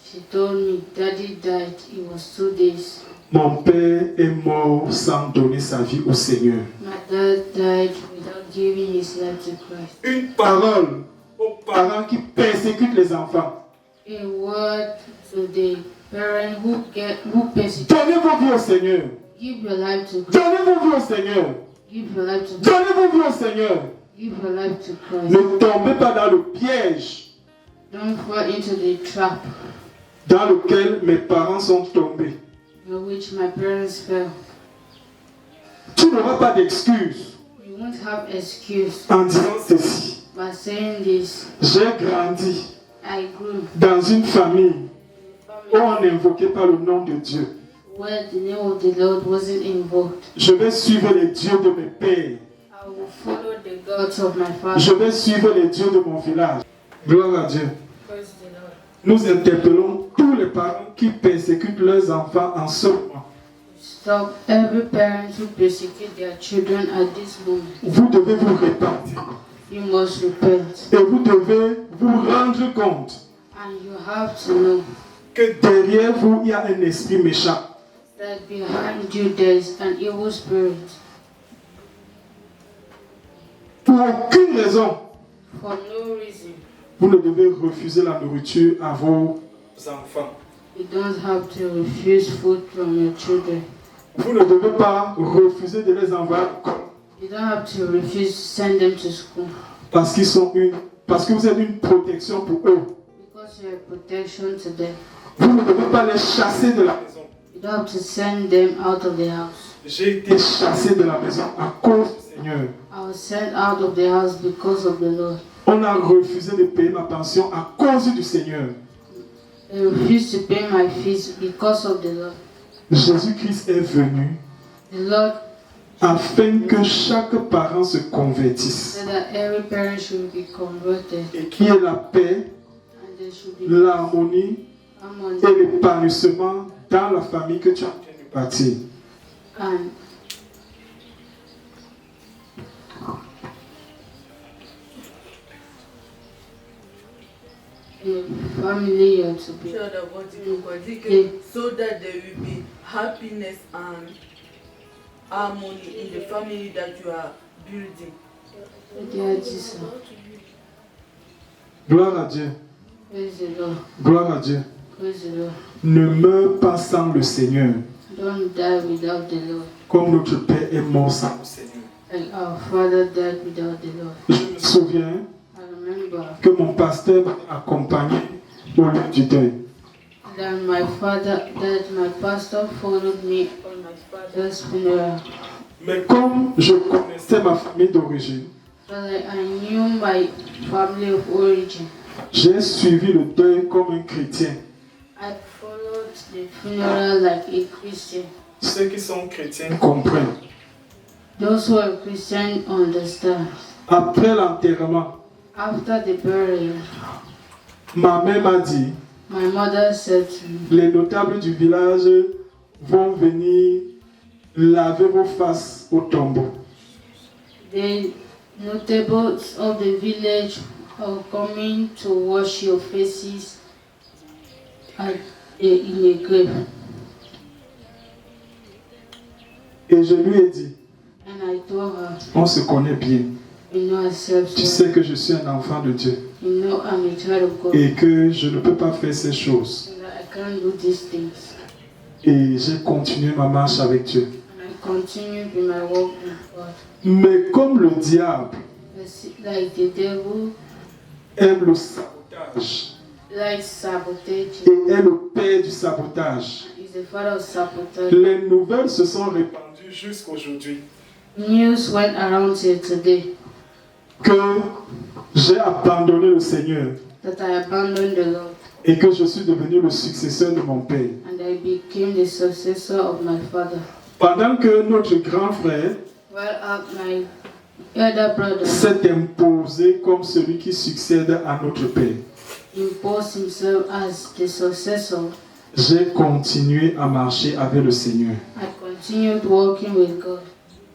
[SPEAKER 3] She told me Daddy died. It was 2 days.
[SPEAKER 2] Mon père est mort sans donner sa vie au Seigneur.
[SPEAKER 3] My dad died without giving his life to Christ.
[SPEAKER 2] Une parole aux parents qui persécutent les enfants.
[SPEAKER 3] A word to the parent who persecute.
[SPEAKER 2] Donnez vos vies au Seigneur.
[SPEAKER 3] Give your life to Christ.
[SPEAKER 2] Donnez vos vies au Seigneur.
[SPEAKER 3] Give your life to Christ.
[SPEAKER 2] Donnez vos vies au Seigneur.
[SPEAKER 3] Give your life to Christ.
[SPEAKER 2] Ne tombez pas dans le piège
[SPEAKER 3] Don't fall into the trap
[SPEAKER 2] dans lequel mes parents sont tombés.
[SPEAKER 3] in which my parents fell.
[SPEAKER 2] Tu n'auras pas d'excuse
[SPEAKER 3] You won't have excuse
[SPEAKER 2] en disant ceci.
[SPEAKER 3] by saying this.
[SPEAKER 2] J'ai grandi
[SPEAKER 3] I grew
[SPEAKER 2] dans une famille
[SPEAKER 3] in
[SPEAKER 2] où
[SPEAKER 3] a family
[SPEAKER 2] on n'invoquait pas le nom de Dieu.
[SPEAKER 3] where the name of the Lord wasn't invoked.
[SPEAKER 2] Je vais suivre les dieux de mes pères.
[SPEAKER 3] I will follow the gods of my father.
[SPEAKER 2] Je vais suivre les dieux de mon village. Gloire à Dieu.
[SPEAKER 3] Praise the Lord.
[SPEAKER 2] Nous interpellons tous les parents qui persécutent leurs enfants en ce moment.
[SPEAKER 3] Stop every parent who persecute their children at this moment.
[SPEAKER 2] Vous devez vous repentir.
[SPEAKER 3] You must repent.
[SPEAKER 2] Et vous devez vous rendre compte
[SPEAKER 3] And you have to know
[SPEAKER 2] que derrière vous, il y a un esprit méchant.
[SPEAKER 3] that behind you there is an evil spirit.
[SPEAKER 2] Pour aucune raison,
[SPEAKER 3] For no reason.
[SPEAKER 2] vous ne devez refuser la nourriture à vos enfants.
[SPEAKER 3] You don't have to refuse food from your children.
[SPEAKER 2] Vous ne devez pas refuser de les envoyer à l'école
[SPEAKER 3] You don't have to refuse to send them to school
[SPEAKER 2] parce que vous êtes une protection pour eux.
[SPEAKER 3] because you're a protection to them.
[SPEAKER 2] Vous ne devez pas les chasser de la maison.
[SPEAKER 3] You don't have to send them out of the house.
[SPEAKER 2] J'ai été chassé de la maison à cause du Seigneur.
[SPEAKER 3] I was sent out of the house because of the Lord.
[SPEAKER 2] On a refusé de payer ma pension à cause du Seigneur.
[SPEAKER 3] I refused to pay my fees because of the Lord.
[SPEAKER 2] Jésus-Christ est venu
[SPEAKER 3] The Lord
[SPEAKER 2] afin que chaque parent se convertisse
[SPEAKER 3] said that every parent should be converted
[SPEAKER 2] et qu'il y ait la paix,
[SPEAKER 3] and there should be
[SPEAKER 2] l'harmonie
[SPEAKER 3] harmony
[SPEAKER 2] et l'épanouissement dans la famille que tu es en train de bâtir.
[SPEAKER 3] and In a family, you have to be.
[SPEAKER 4] So that there will be happiness and harmony in the family that you are building.
[SPEAKER 3] Dieu a dit ça.
[SPEAKER 2] Gloire à Dieu.
[SPEAKER 3] Praise the Lord.
[SPEAKER 2] Gloire à Dieu.
[SPEAKER 3] Praise the Lord.
[SPEAKER 2] Ne meurs pas sans le Seigneur,
[SPEAKER 3] Don't die without the Lord.
[SPEAKER 2] comme notre Père est mort sans le Seigneur.
[SPEAKER 3] Like our father died without the Lord.
[SPEAKER 2] Je me souviens
[SPEAKER 3] I remember
[SPEAKER 2] que mon pasteur m'a accompagné au lieu du deuil.
[SPEAKER 3] that my pastor followed me on my father's funeral.
[SPEAKER 2] Mais comme je connaissais ma famille d'origine,
[SPEAKER 3] But I knew my family of origin.
[SPEAKER 2] j'ai suivi le deuil comme un chrétien.
[SPEAKER 3] I followed the funeral like a Christian.
[SPEAKER 2] Ceux qui sont chrétiens comprennent.
[SPEAKER 3] Those who are Christian understand.
[SPEAKER 2] Après l'enterrement,
[SPEAKER 3] After the burial,
[SPEAKER 2] ma mère m'a dit,
[SPEAKER 3] my mother said to me,
[SPEAKER 2] les notables du village vont venir laver vos faces au tombeau.
[SPEAKER 3] the notables of the village are coming to wash your faces in a grave.
[SPEAKER 2] Et je lui ai dit,
[SPEAKER 3] And I told her,
[SPEAKER 2] on se connaît bien.
[SPEAKER 3] you know ourselves,
[SPEAKER 2] Tu sais que je suis un enfant de Dieu
[SPEAKER 3] you know I'm a child of God,
[SPEAKER 2] et que je ne peux pas faire ces choses.
[SPEAKER 3] and that I can't do these things.
[SPEAKER 2] Et j'ai continué ma marche avec Dieu.
[SPEAKER 3] And I continued with my walk with God.
[SPEAKER 2] Mais comme le diable
[SPEAKER 3] Like the devil
[SPEAKER 2] aime le sabotage
[SPEAKER 3] likes sabotage,
[SPEAKER 2] et est le père du sabotage,
[SPEAKER 3] is the father of sabotage.
[SPEAKER 2] les nouvelles se sont répandues jusqu'aujourd'hui
[SPEAKER 3] News went around here today
[SPEAKER 2] que j'ai abandonné le Seigneur
[SPEAKER 3] that I abandoned the Lord
[SPEAKER 2] et que je suis devenu le successeur de mon père.
[SPEAKER 3] and I became the successor of my father.
[SPEAKER 2] Pendant que notre grand frère
[SPEAKER 3] Well, my elder brother
[SPEAKER 2] s'est imposé comme celui qui succède à notre père,
[SPEAKER 3] imposed himself as the successor,
[SPEAKER 2] j'ai continué à marcher avec le Seigneur.
[SPEAKER 3] I continued walking with God.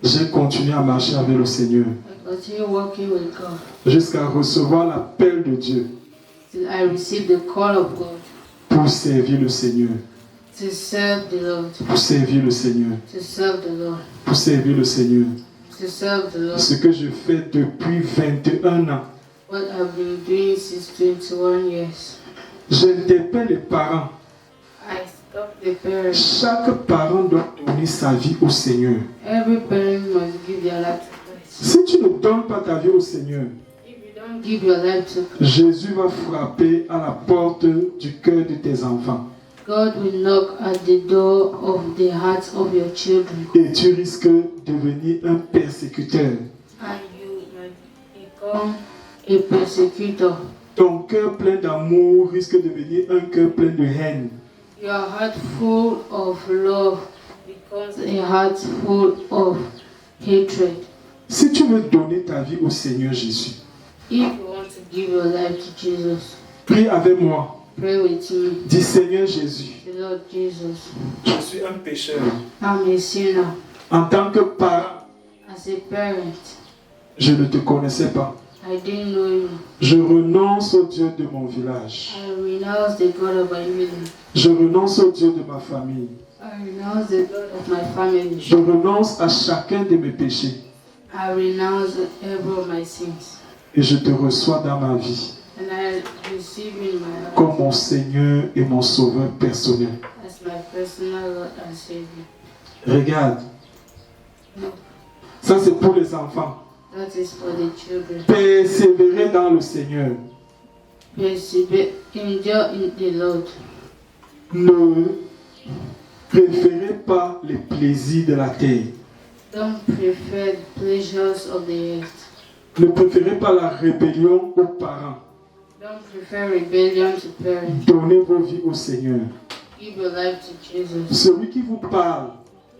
[SPEAKER 2] J'ai continué à marcher avec le Seigneur
[SPEAKER 3] I continued walking with God
[SPEAKER 2] jusqu'à recevoir l'appel de Dieu
[SPEAKER 3] till I received the call of God
[SPEAKER 2] pour servir le Seigneur,
[SPEAKER 3] to serve the Lord,
[SPEAKER 2] pour servir le Seigneur,
[SPEAKER 3] to serve the Lord,
[SPEAKER 2] pour servir le Seigneur.
[SPEAKER 3] to serve the Lord.
[SPEAKER 2] Ce que je fais depuis 21 ans.
[SPEAKER 3] What I've been doing since 21 years.
[SPEAKER 2] J'interpelle les parents.
[SPEAKER 3] I stopped the parents.
[SPEAKER 2] Chaque parent doit donner sa vie au Seigneur.
[SPEAKER 3] Every parent must give their life to Christ.
[SPEAKER 2] Si tu ne donnes pas ta vie au Seigneur,
[SPEAKER 3] If you don't give your life to Christ,
[SPEAKER 2] Jésus va frapper à la porte du cœur de tes enfants.
[SPEAKER 3] God will knock at the door of the hearts of your children.
[SPEAKER 2] Et tu risques de devenir un persécuteur.
[SPEAKER 3] And you might become a persecutor.
[SPEAKER 2] Ton cœur plein d'amour risque de devenir un cœur plein de haine.
[SPEAKER 3] Your heart full of love becomes a heart full of hatred.
[SPEAKER 2] Si tu veux donner ta vie au Seigneur Jésus,
[SPEAKER 3] If you want to give your life to Jesus,
[SPEAKER 2] prie avec moi.
[SPEAKER 3] pray with me.
[SPEAKER 2] Dis Seigneur Jésus,
[SPEAKER 3] The Lord Jesus,
[SPEAKER 2] je suis un pécheur.
[SPEAKER 3] I'm a sinner.
[SPEAKER 2] En tant que parent,
[SPEAKER 3] As a parent,
[SPEAKER 2] je ne te connaissais pas.
[SPEAKER 3] I didn't know you.
[SPEAKER 2] Je renonce au Dieu de mon village.
[SPEAKER 3] I renounce the God of my village.
[SPEAKER 2] Je renonce au Dieu de ma famille.
[SPEAKER 3] I renounce the God of my family.
[SPEAKER 2] Je renonce à chacun de mes péchés.
[SPEAKER 3] I renounce every of my sins.
[SPEAKER 2] Et je te reçois dans ma vie
[SPEAKER 3] And I receive in my heart
[SPEAKER 2] comme mon Seigneur et mon Sauveur personnel.
[SPEAKER 3] as my personal Lord and Savior.
[SPEAKER 2] Regarde,
[SPEAKER 3] No,
[SPEAKER 2] ça c'est pour les enfants.
[SPEAKER 3] that is for the children.
[SPEAKER 2] Persévérer dans le Seigneur.
[SPEAKER 3] Persevere, endure in the Lord.
[SPEAKER 2] Ne préférez pas les plaisirs de la terre.
[SPEAKER 3] Don't prefer the pleasures of the earth.
[SPEAKER 2] Ne préférez pas la rébellion aux parents.
[SPEAKER 3] Don't prefer rebellion to parents.
[SPEAKER 2] Donnez vos vies au Seigneur.
[SPEAKER 3] Give your life to Jesus.
[SPEAKER 2] Celui qui vous parle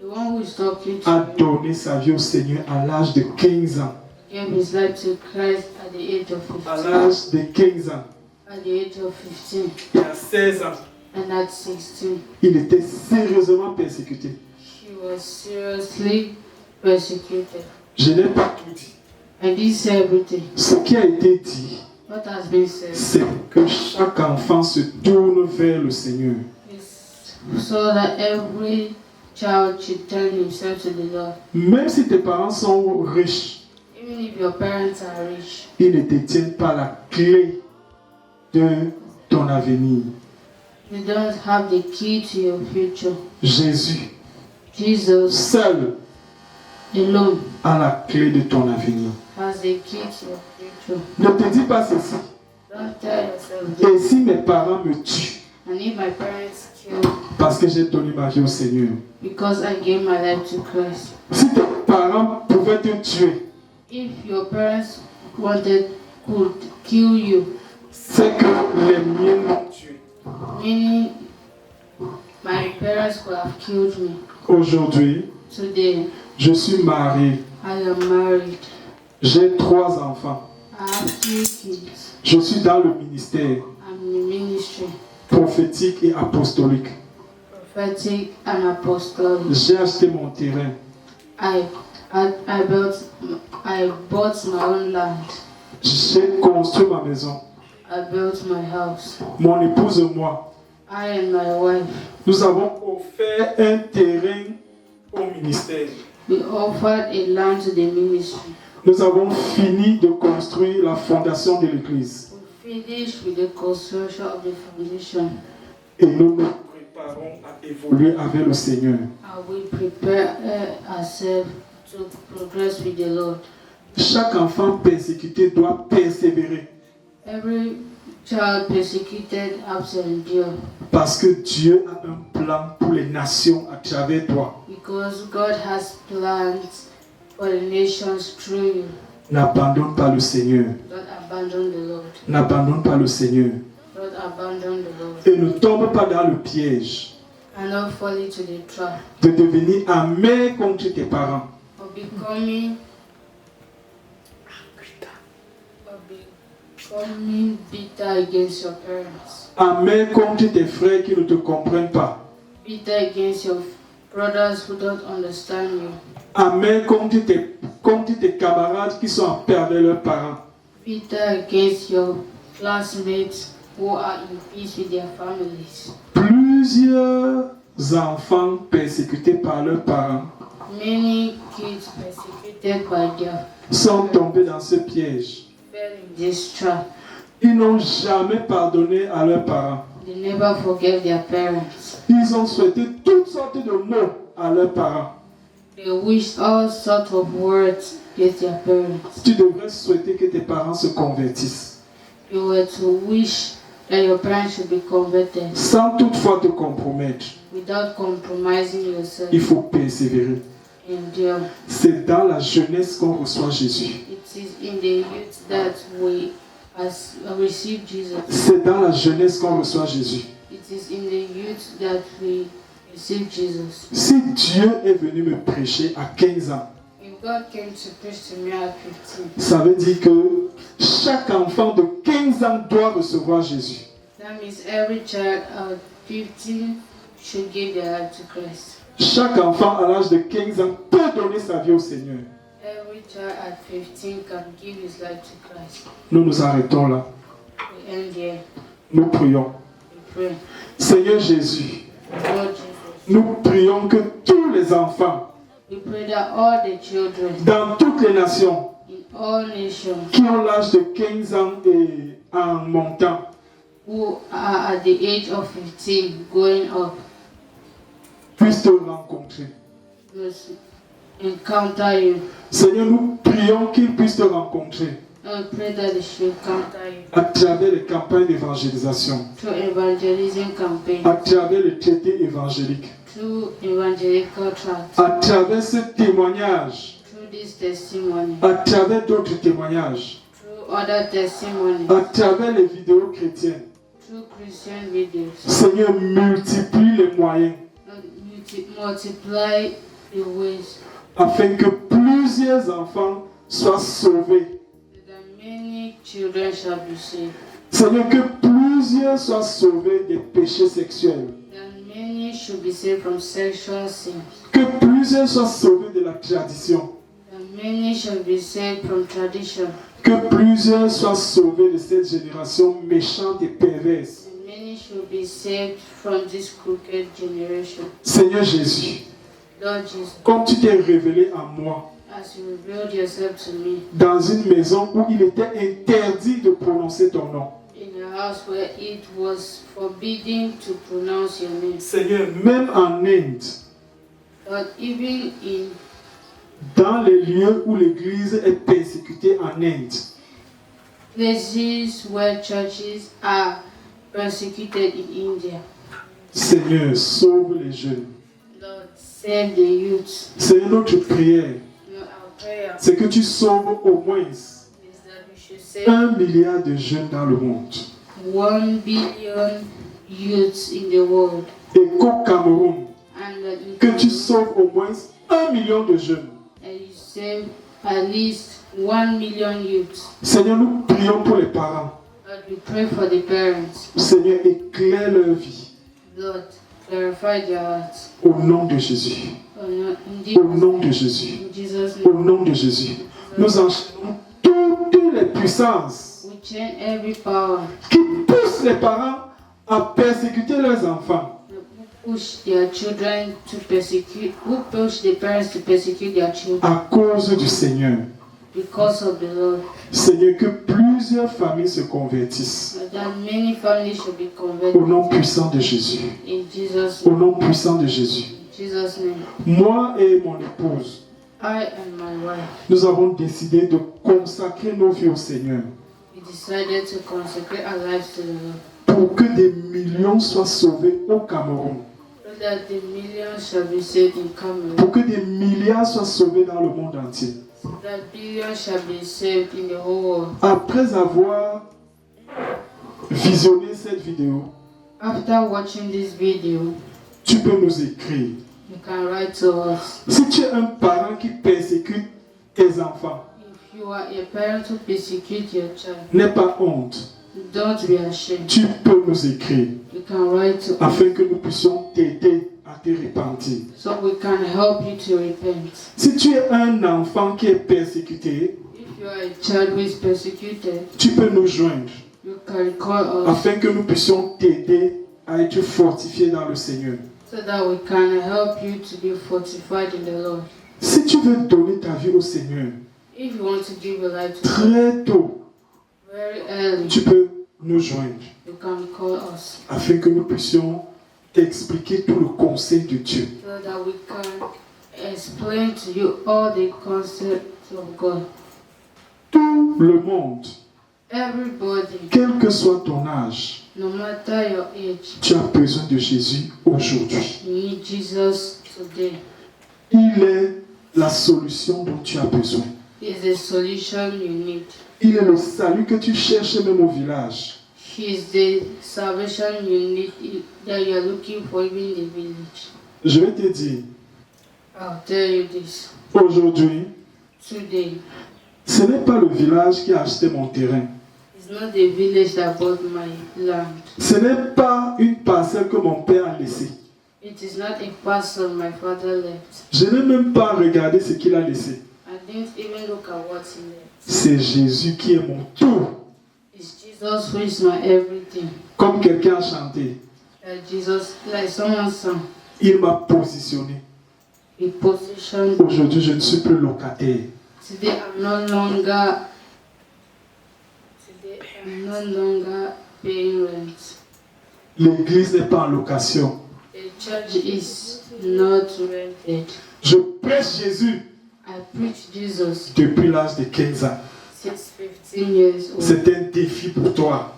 [SPEAKER 3] The one who is talking
[SPEAKER 2] a
[SPEAKER 3] to you
[SPEAKER 2] donné sa vie au Seigneur à l'âge de 15 ans.
[SPEAKER 3] gave his life to Christ at the age of
[SPEAKER 2] À
[SPEAKER 3] 15.
[SPEAKER 2] l'âge de 15 ans
[SPEAKER 3] At the age of 15
[SPEAKER 2] et à 16 ans,
[SPEAKER 3] and at 16,
[SPEAKER 2] il était sérieusement persécuté.
[SPEAKER 3] she was seriously persecuted.
[SPEAKER 2] Je n'ai pas tout dit.
[SPEAKER 3] I did say everything.
[SPEAKER 2] Ce qui a été dit
[SPEAKER 3] What has been said
[SPEAKER 2] c'est que chaque enfant se tourne vers le Seigneur.
[SPEAKER 3] is so that every child should turn himself to the Lord.
[SPEAKER 2] Même si tes parents sont riches,
[SPEAKER 3] Even if your parents are rich,
[SPEAKER 2] ils ne détiennent pas la clé de ton avenir.
[SPEAKER 3] you don't have the key to your future.
[SPEAKER 2] Jésus,
[SPEAKER 3] Jesus
[SPEAKER 2] seul,
[SPEAKER 3] alone
[SPEAKER 2] a la clé de ton avenir.
[SPEAKER 3] has the key to your future.
[SPEAKER 2] Ne te dis pas ceci.
[SPEAKER 3] Don't tell yourself
[SPEAKER 2] Et
[SPEAKER 3] this.
[SPEAKER 2] si mes parents me tuent
[SPEAKER 3] And if my parents kill
[SPEAKER 2] parce que j'ai donné ma vie au Seigneur?
[SPEAKER 3] because I gave my life to Christ.
[SPEAKER 2] Si tes parents pouvaient te tuer,
[SPEAKER 3] If your parents could kill you,
[SPEAKER 2] c'est que les miens l'ont tué.
[SPEAKER 3] meaning my parents could have killed me.
[SPEAKER 2] Aujourd'hui,
[SPEAKER 3] Today,
[SPEAKER 2] je suis marié.
[SPEAKER 3] I am married.
[SPEAKER 2] J'ai 3 enfants.
[SPEAKER 3] I have 3 kids.
[SPEAKER 2] Je suis dans le ministère
[SPEAKER 3] I'm in ministry,
[SPEAKER 2] prophétique et apostolique.
[SPEAKER 3] prophetic and apostolic.
[SPEAKER 2] J'ai acheté mon terrain.
[SPEAKER 3] I bought my own land.
[SPEAKER 2] J'ai construit ma maison.
[SPEAKER 3] I built my house.
[SPEAKER 2] Mon épouse et moi,
[SPEAKER 3] I and my wife,
[SPEAKER 2] nous avons offert un terrain au ministère.
[SPEAKER 3] we offered a land to the ministry.
[SPEAKER 2] Nous avons fini de construire la fondation de l'église.
[SPEAKER 3] We finished with the construction of the foundation.
[SPEAKER 2] Et nous nous préparons à évoluer avec le Seigneur.
[SPEAKER 3] And we prepare ourselves to progress with the Lord.
[SPEAKER 2] Chaque enfant persécuté doit persévérer.
[SPEAKER 3] Every child persecuted has to endure,
[SPEAKER 2] Parce que Dieu a un plan pour les nations à travers toi.
[SPEAKER 3] because God has plans for the nations through you.
[SPEAKER 2] N'abandonne pas le Seigneur.
[SPEAKER 3] Don't abandon the Lord.
[SPEAKER 2] N'abandonne pas le Seigneur.
[SPEAKER 3] Don't abandon the Lord.
[SPEAKER 2] Et ne tombe pas dans le piège
[SPEAKER 3] And not fall into the trap
[SPEAKER 2] de devenir amer contre tes parents.
[SPEAKER 3] of becoming bitter against your parents,
[SPEAKER 2] Amer contre tes frères qui ne te comprennent pas.
[SPEAKER 3] bitter against your brothers who don't understand you,
[SPEAKER 2] Amer contre tes camarades qui sont à perdre leurs parents.
[SPEAKER 3] bitter against your classmates who are in peace with their families.
[SPEAKER 2] Plusieurs enfants persécutés par leurs parents
[SPEAKER 3] Many kids persecuted by their
[SPEAKER 2] sont tombés dans ce piège.
[SPEAKER 3] fell in this trap.
[SPEAKER 2] Ils n'ont jamais pardonné à leurs parents.
[SPEAKER 3] They never forgave their parents.
[SPEAKER 2] Ils ont souhaité toutes sortes de mots à leurs parents.
[SPEAKER 3] They wished all sorts of words against their parents.
[SPEAKER 2] Tu devrais souhaiter que tes parents se convertissent,
[SPEAKER 3] You were to wish that your parents should be converted
[SPEAKER 2] sans toutefois te compromettre.
[SPEAKER 3] without compromising yourself.
[SPEAKER 2] Il faut persévérer.
[SPEAKER 3] Endure.
[SPEAKER 2] C'est dans la jeunesse qu'on reçoit Jésus.
[SPEAKER 3] It is in the youth that we receive Jesus.
[SPEAKER 2] C'est dans la jeunesse qu'on reçoit Jésus.
[SPEAKER 3] It is in the youth that we receive Jesus.
[SPEAKER 2] Si Dieu est venu me prêcher à 15 ans,
[SPEAKER 3] If God came to preach to me at 15,
[SPEAKER 2] ça veut dire que chaque enfant de 15 ans doit recevoir Jésus.
[SPEAKER 3] that means every child at 15 should give their life to Christ.
[SPEAKER 2] Chaque enfant à l'âge de 15 ans peut donner sa vie au Seigneur.
[SPEAKER 3] Every child at 15 can give his life to Christ.
[SPEAKER 2] Nous nous arrêtons là.
[SPEAKER 3] We end here.
[SPEAKER 2] Nous prions.
[SPEAKER 3] We pray.
[SPEAKER 2] Seigneur Jésus,
[SPEAKER 3] Lord Jesus,
[SPEAKER 2] nous prions que tous les enfants
[SPEAKER 3] we pray that all the children
[SPEAKER 2] dans toutes les nations
[SPEAKER 3] in all nations
[SPEAKER 2] qui ont l'âge de 15 ans et en montant
[SPEAKER 3] who are at the age of 15 going up
[SPEAKER 2] puissent te rencontrer.
[SPEAKER 3] must encounter you.
[SPEAKER 2] Seigneur, nous prions qu'ils puissent te rencontrer
[SPEAKER 3] I pray that they should encounter you
[SPEAKER 2] à travers les campagnes d'évangélisation,
[SPEAKER 3] through evangelism campaign,
[SPEAKER 2] à travers les traités évangéliques,
[SPEAKER 3] through evangelical tracts,
[SPEAKER 2] à travers ce témoignage,
[SPEAKER 3] through this testimony,
[SPEAKER 2] à travers d'autres témoignages,
[SPEAKER 3] through other testimonies,
[SPEAKER 2] à travers les vidéos chrétiennes.
[SPEAKER 3] through Christian videos.
[SPEAKER 2] Seigneur, multiplie les moyens
[SPEAKER 3] Multiply the ways
[SPEAKER 2] afin que plusieurs enfants soient sauvés.
[SPEAKER 3] that many children shall be saved,
[SPEAKER 2] Seigneur, que plusieurs soient sauvés des péchés sexuels.
[SPEAKER 3] that many should be saved from sexual sins,
[SPEAKER 2] Que plusieurs soient sauvés de la tradition.
[SPEAKER 3] that many shall be saved from tradition,
[SPEAKER 2] Que plusieurs soient sauvés de cette génération méchante et perverse.
[SPEAKER 3] And many should be saved from this crooked generation.
[SPEAKER 2] Seigneur Jésus,
[SPEAKER 3] Lord Jesus,
[SPEAKER 2] comme tu t'es révélé à moi
[SPEAKER 3] as you revealed yourself to me
[SPEAKER 2] dans une maison où il était interdit de prononcer ton nom.
[SPEAKER 3] in a house where it was forbidden to pronounce your name.
[SPEAKER 2] Seigneur, même en Inde,
[SPEAKER 3] But even in
[SPEAKER 2] dans les lieux où l'Église est persécutée en Inde,
[SPEAKER 3] places where churches are persecuted in India,
[SPEAKER 2] Seigneur, sauve les jeunes.
[SPEAKER 3] Lord, save the youth.
[SPEAKER 2] Seigneur, notre prière,
[SPEAKER 3] Our prayer
[SPEAKER 2] c'est que tu sauves au moins
[SPEAKER 3] is that we should save
[SPEAKER 2] 1 milliard de jeunes dans le monde.
[SPEAKER 3] 1 billion youths in the world,
[SPEAKER 2] Et qu'au Cameroun,
[SPEAKER 3] and that you
[SPEAKER 2] que tu sauves au moins 1 million de jeunes.
[SPEAKER 3] and you save at least 1 million youths.
[SPEAKER 2] Seigneur, nous prions pour les parents.
[SPEAKER 3] Lord, we pray for the parents.
[SPEAKER 2] Seigneur, éclaire leur vie.
[SPEAKER 3] Lord, clarify their hearts.
[SPEAKER 2] Au nom de Jésus.
[SPEAKER 3] In
[SPEAKER 2] Au nom de Jésus.
[SPEAKER 3] Jesus'
[SPEAKER 2] Au
[SPEAKER 3] name,
[SPEAKER 2] nom de Jésus. Nous enchaînons toutes les puissances
[SPEAKER 3] we chain every power
[SPEAKER 2] qui poussent les parents à persécuter leurs enfants.
[SPEAKER 3] who push their children to persecute, who push the parents to persecute their children
[SPEAKER 2] À cause du Seigneur.
[SPEAKER 3] because of the Lord.
[SPEAKER 2] Seigneur, que plusieurs familles se convertissent.
[SPEAKER 3] That many families should be
[SPEAKER 2] Au
[SPEAKER 3] converted
[SPEAKER 2] nom puissant de Jésus.
[SPEAKER 3] in Jesus'
[SPEAKER 2] Au
[SPEAKER 3] name.
[SPEAKER 2] nom puissant de Jésus.
[SPEAKER 3] In Jesus' name.
[SPEAKER 2] Moi et mon épouse,
[SPEAKER 3] I and my wife,
[SPEAKER 2] nous avons décidé de consacrer nos vies au Seigneur
[SPEAKER 3] we decided to consecrate our lives to the Lord,
[SPEAKER 2] pour que des millions soient sauvés au Cameroun,
[SPEAKER 3] so that the millions shall be saved in Cameroon,
[SPEAKER 2] pour que des milliards soient sauvés dans le monde entier.
[SPEAKER 3] so that billions shall be saved in the whole world.
[SPEAKER 2] Après avoir visionné cette vidéo,
[SPEAKER 3] After watching this video,
[SPEAKER 2] tu peux nous écrire.
[SPEAKER 3] you can write to us.
[SPEAKER 2] Si tu es un parent qui persécute tes enfants,
[SPEAKER 3] If you are a parent who persecute your child,
[SPEAKER 2] n'aie pas honte.
[SPEAKER 3] don't be ashamed.
[SPEAKER 2] Tu peux nous écrire
[SPEAKER 3] You can write to us
[SPEAKER 2] afin que nous puissions t'aider à te repentir.
[SPEAKER 3] so we can help you to repent.
[SPEAKER 2] Si tu es un enfant qui est persécuté,
[SPEAKER 3] If you are a child who is persecuted,
[SPEAKER 2] tu peux nous joindre
[SPEAKER 3] you can call us
[SPEAKER 2] afin que nous puissions t'aider à être fortifié dans le Seigneur.
[SPEAKER 3] so that we can help you to be fortified in the Lord.
[SPEAKER 2] Si tu veux donner ta vie au Seigneur,
[SPEAKER 3] If you want to give your life to God
[SPEAKER 2] très tôt,
[SPEAKER 3] very early,
[SPEAKER 2] tu peux nous joindre
[SPEAKER 3] you can call us
[SPEAKER 2] afin que nous puissions t'expliquer tout le conseil de Dieu.
[SPEAKER 3] so that we can explain to you all the concepts of God.
[SPEAKER 2] Tout le monde,
[SPEAKER 3] Everybody,
[SPEAKER 2] quel que soit ton âge,
[SPEAKER 3] no matter your age,
[SPEAKER 2] tu as besoin de Jésus aujourd'hui.
[SPEAKER 3] you need Jesus today.
[SPEAKER 2] Il est la solution dont tu as besoin.
[SPEAKER 3] He is the solution you need.
[SPEAKER 2] Il est le salut que tu cherches même au village.
[SPEAKER 3] He is the salvation you need that you are looking for even in the village.
[SPEAKER 2] Je vais te dire,
[SPEAKER 3] I'll tell you this.
[SPEAKER 2] aujourd'hui,
[SPEAKER 3] Today,
[SPEAKER 2] ce n'est pas le village qui a acheté mon terrain.
[SPEAKER 3] it's not the village that bought my land.
[SPEAKER 2] Ce n'est pas une parcelle que mon père a laissée.
[SPEAKER 3] It is not a parcel my father left.
[SPEAKER 2] Je n'ai même pas regardé ce qu'il a laissé.
[SPEAKER 3] I didn't even look at what's in it.
[SPEAKER 2] C'est Jésus qui est mon tout.
[SPEAKER 3] It's Jesus who is my everything.
[SPEAKER 2] Comme quelqu'un a chanté,
[SPEAKER 3] Jesus, like someone sang,
[SPEAKER 2] il m'a positionné.
[SPEAKER 3] he positioned.
[SPEAKER 2] Aujourd'hui, je ne suis plus locataire.
[SPEAKER 3] Today I'm no longer paying rent.
[SPEAKER 2] L'église n'est pas en location.
[SPEAKER 3] The church is not rented.
[SPEAKER 2] Je prêche Jésus
[SPEAKER 3] I preach Jesus
[SPEAKER 2] depuis l'âge de 15 ans.
[SPEAKER 3] since 15 years old.
[SPEAKER 2] C'est un défi pour toi.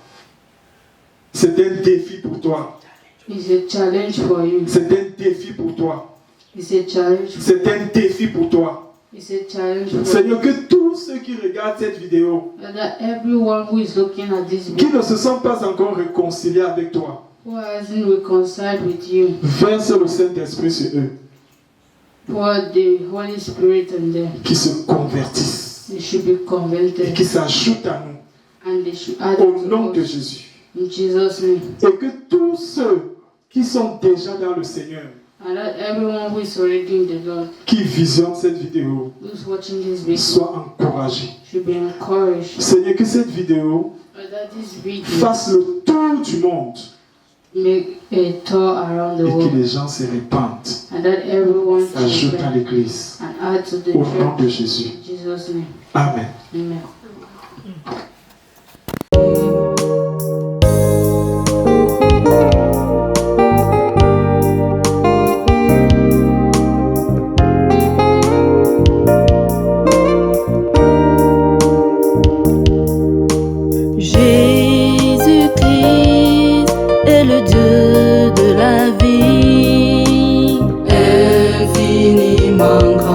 [SPEAKER 2] C'est un défi pour toi.
[SPEAKER 3] It's a challenge for you.
[SPEAKER 2] C'est un défi pour toi.
[SPEAKER 3] It's a challenge.
[SPEAKER 2] C'est un défi pour toi.
[SPEAKER 3] It's a challenge for
[SPEAKER 2] Seigneur,
[SPEAKER 3] you.
[SPEAKER 2] que tous ceux qui regardent cette vidéo,
[SPEAKER 3] That everyone who is looking at this
[SPEAKER 2] qui
[SPEAKER 3] video,
[SPEAKER 2] ne se sont pas encore réconciliés avec toi,
[SPEAKER 3] who hasn't reconciled with you,
[SPEAKER 2] verse le Saint-Esprit sur eux,
[SPEAKER 3] pour the Holy Spirit on them.
[SPEAKER 2] qui se convertissent
[SPEAKER 3] They should be
[SPEAKER 2] et
[SPEAKER 3] converted
[SPEAKER 2] qui s'ajoutent à nous
[SPEAKER 3] and they should add
[SPEAKER 2] au
[SPEAKER 3] it
[SPEAKER 2] nom
[SPEAKER 3] to
[SPEAKER 2] de
[SPEAKER 3] us.
[SPEAKER 2] Jésus.
[SPEAKER 3] In Jesus' name.
[SPEAKER 2] Et que tous ceux qui sont déjà dans le Seigneur
[SPEAKER 3] And that everyone who is already in the Lord,
[SPEAKER 2] qui visionne cette vidéo,
[SPEAKER 3] who's watching this video,
[SPEAKER 2] soit encouragé.
[SPEAKER 3] should be encouraged.
[SPEAKER 2] Seigneur, que cette vidéo
[SPEAKER 3] That this video
[SPEAKER 2] fasse le tour du monde
[SPEAKER 3] make a tour around the
[SPEAKER 2] et que
[SPEAKER 3] world,
[SPEAKER 2] les gens se répandent,
[SPEAKER 3] and that everyone should
[SPEAKER 2] ajoutent à
[SPEAKER 3] repent
[SPEAKER 2] l'église.
[SPEAKER 3] and add to the
[SPEAKER 2] Au nom de
[SPEAKER 3] church.
[SPEAKER 2] Jésus.
[SPEAKER 3] In Jesus' name,
[SPEAKER 2] Amen.
[SPEAKER 3] amen.
[SPEAKER 1] Jésus-Christ est le Dieu de la vie, infiniment grand.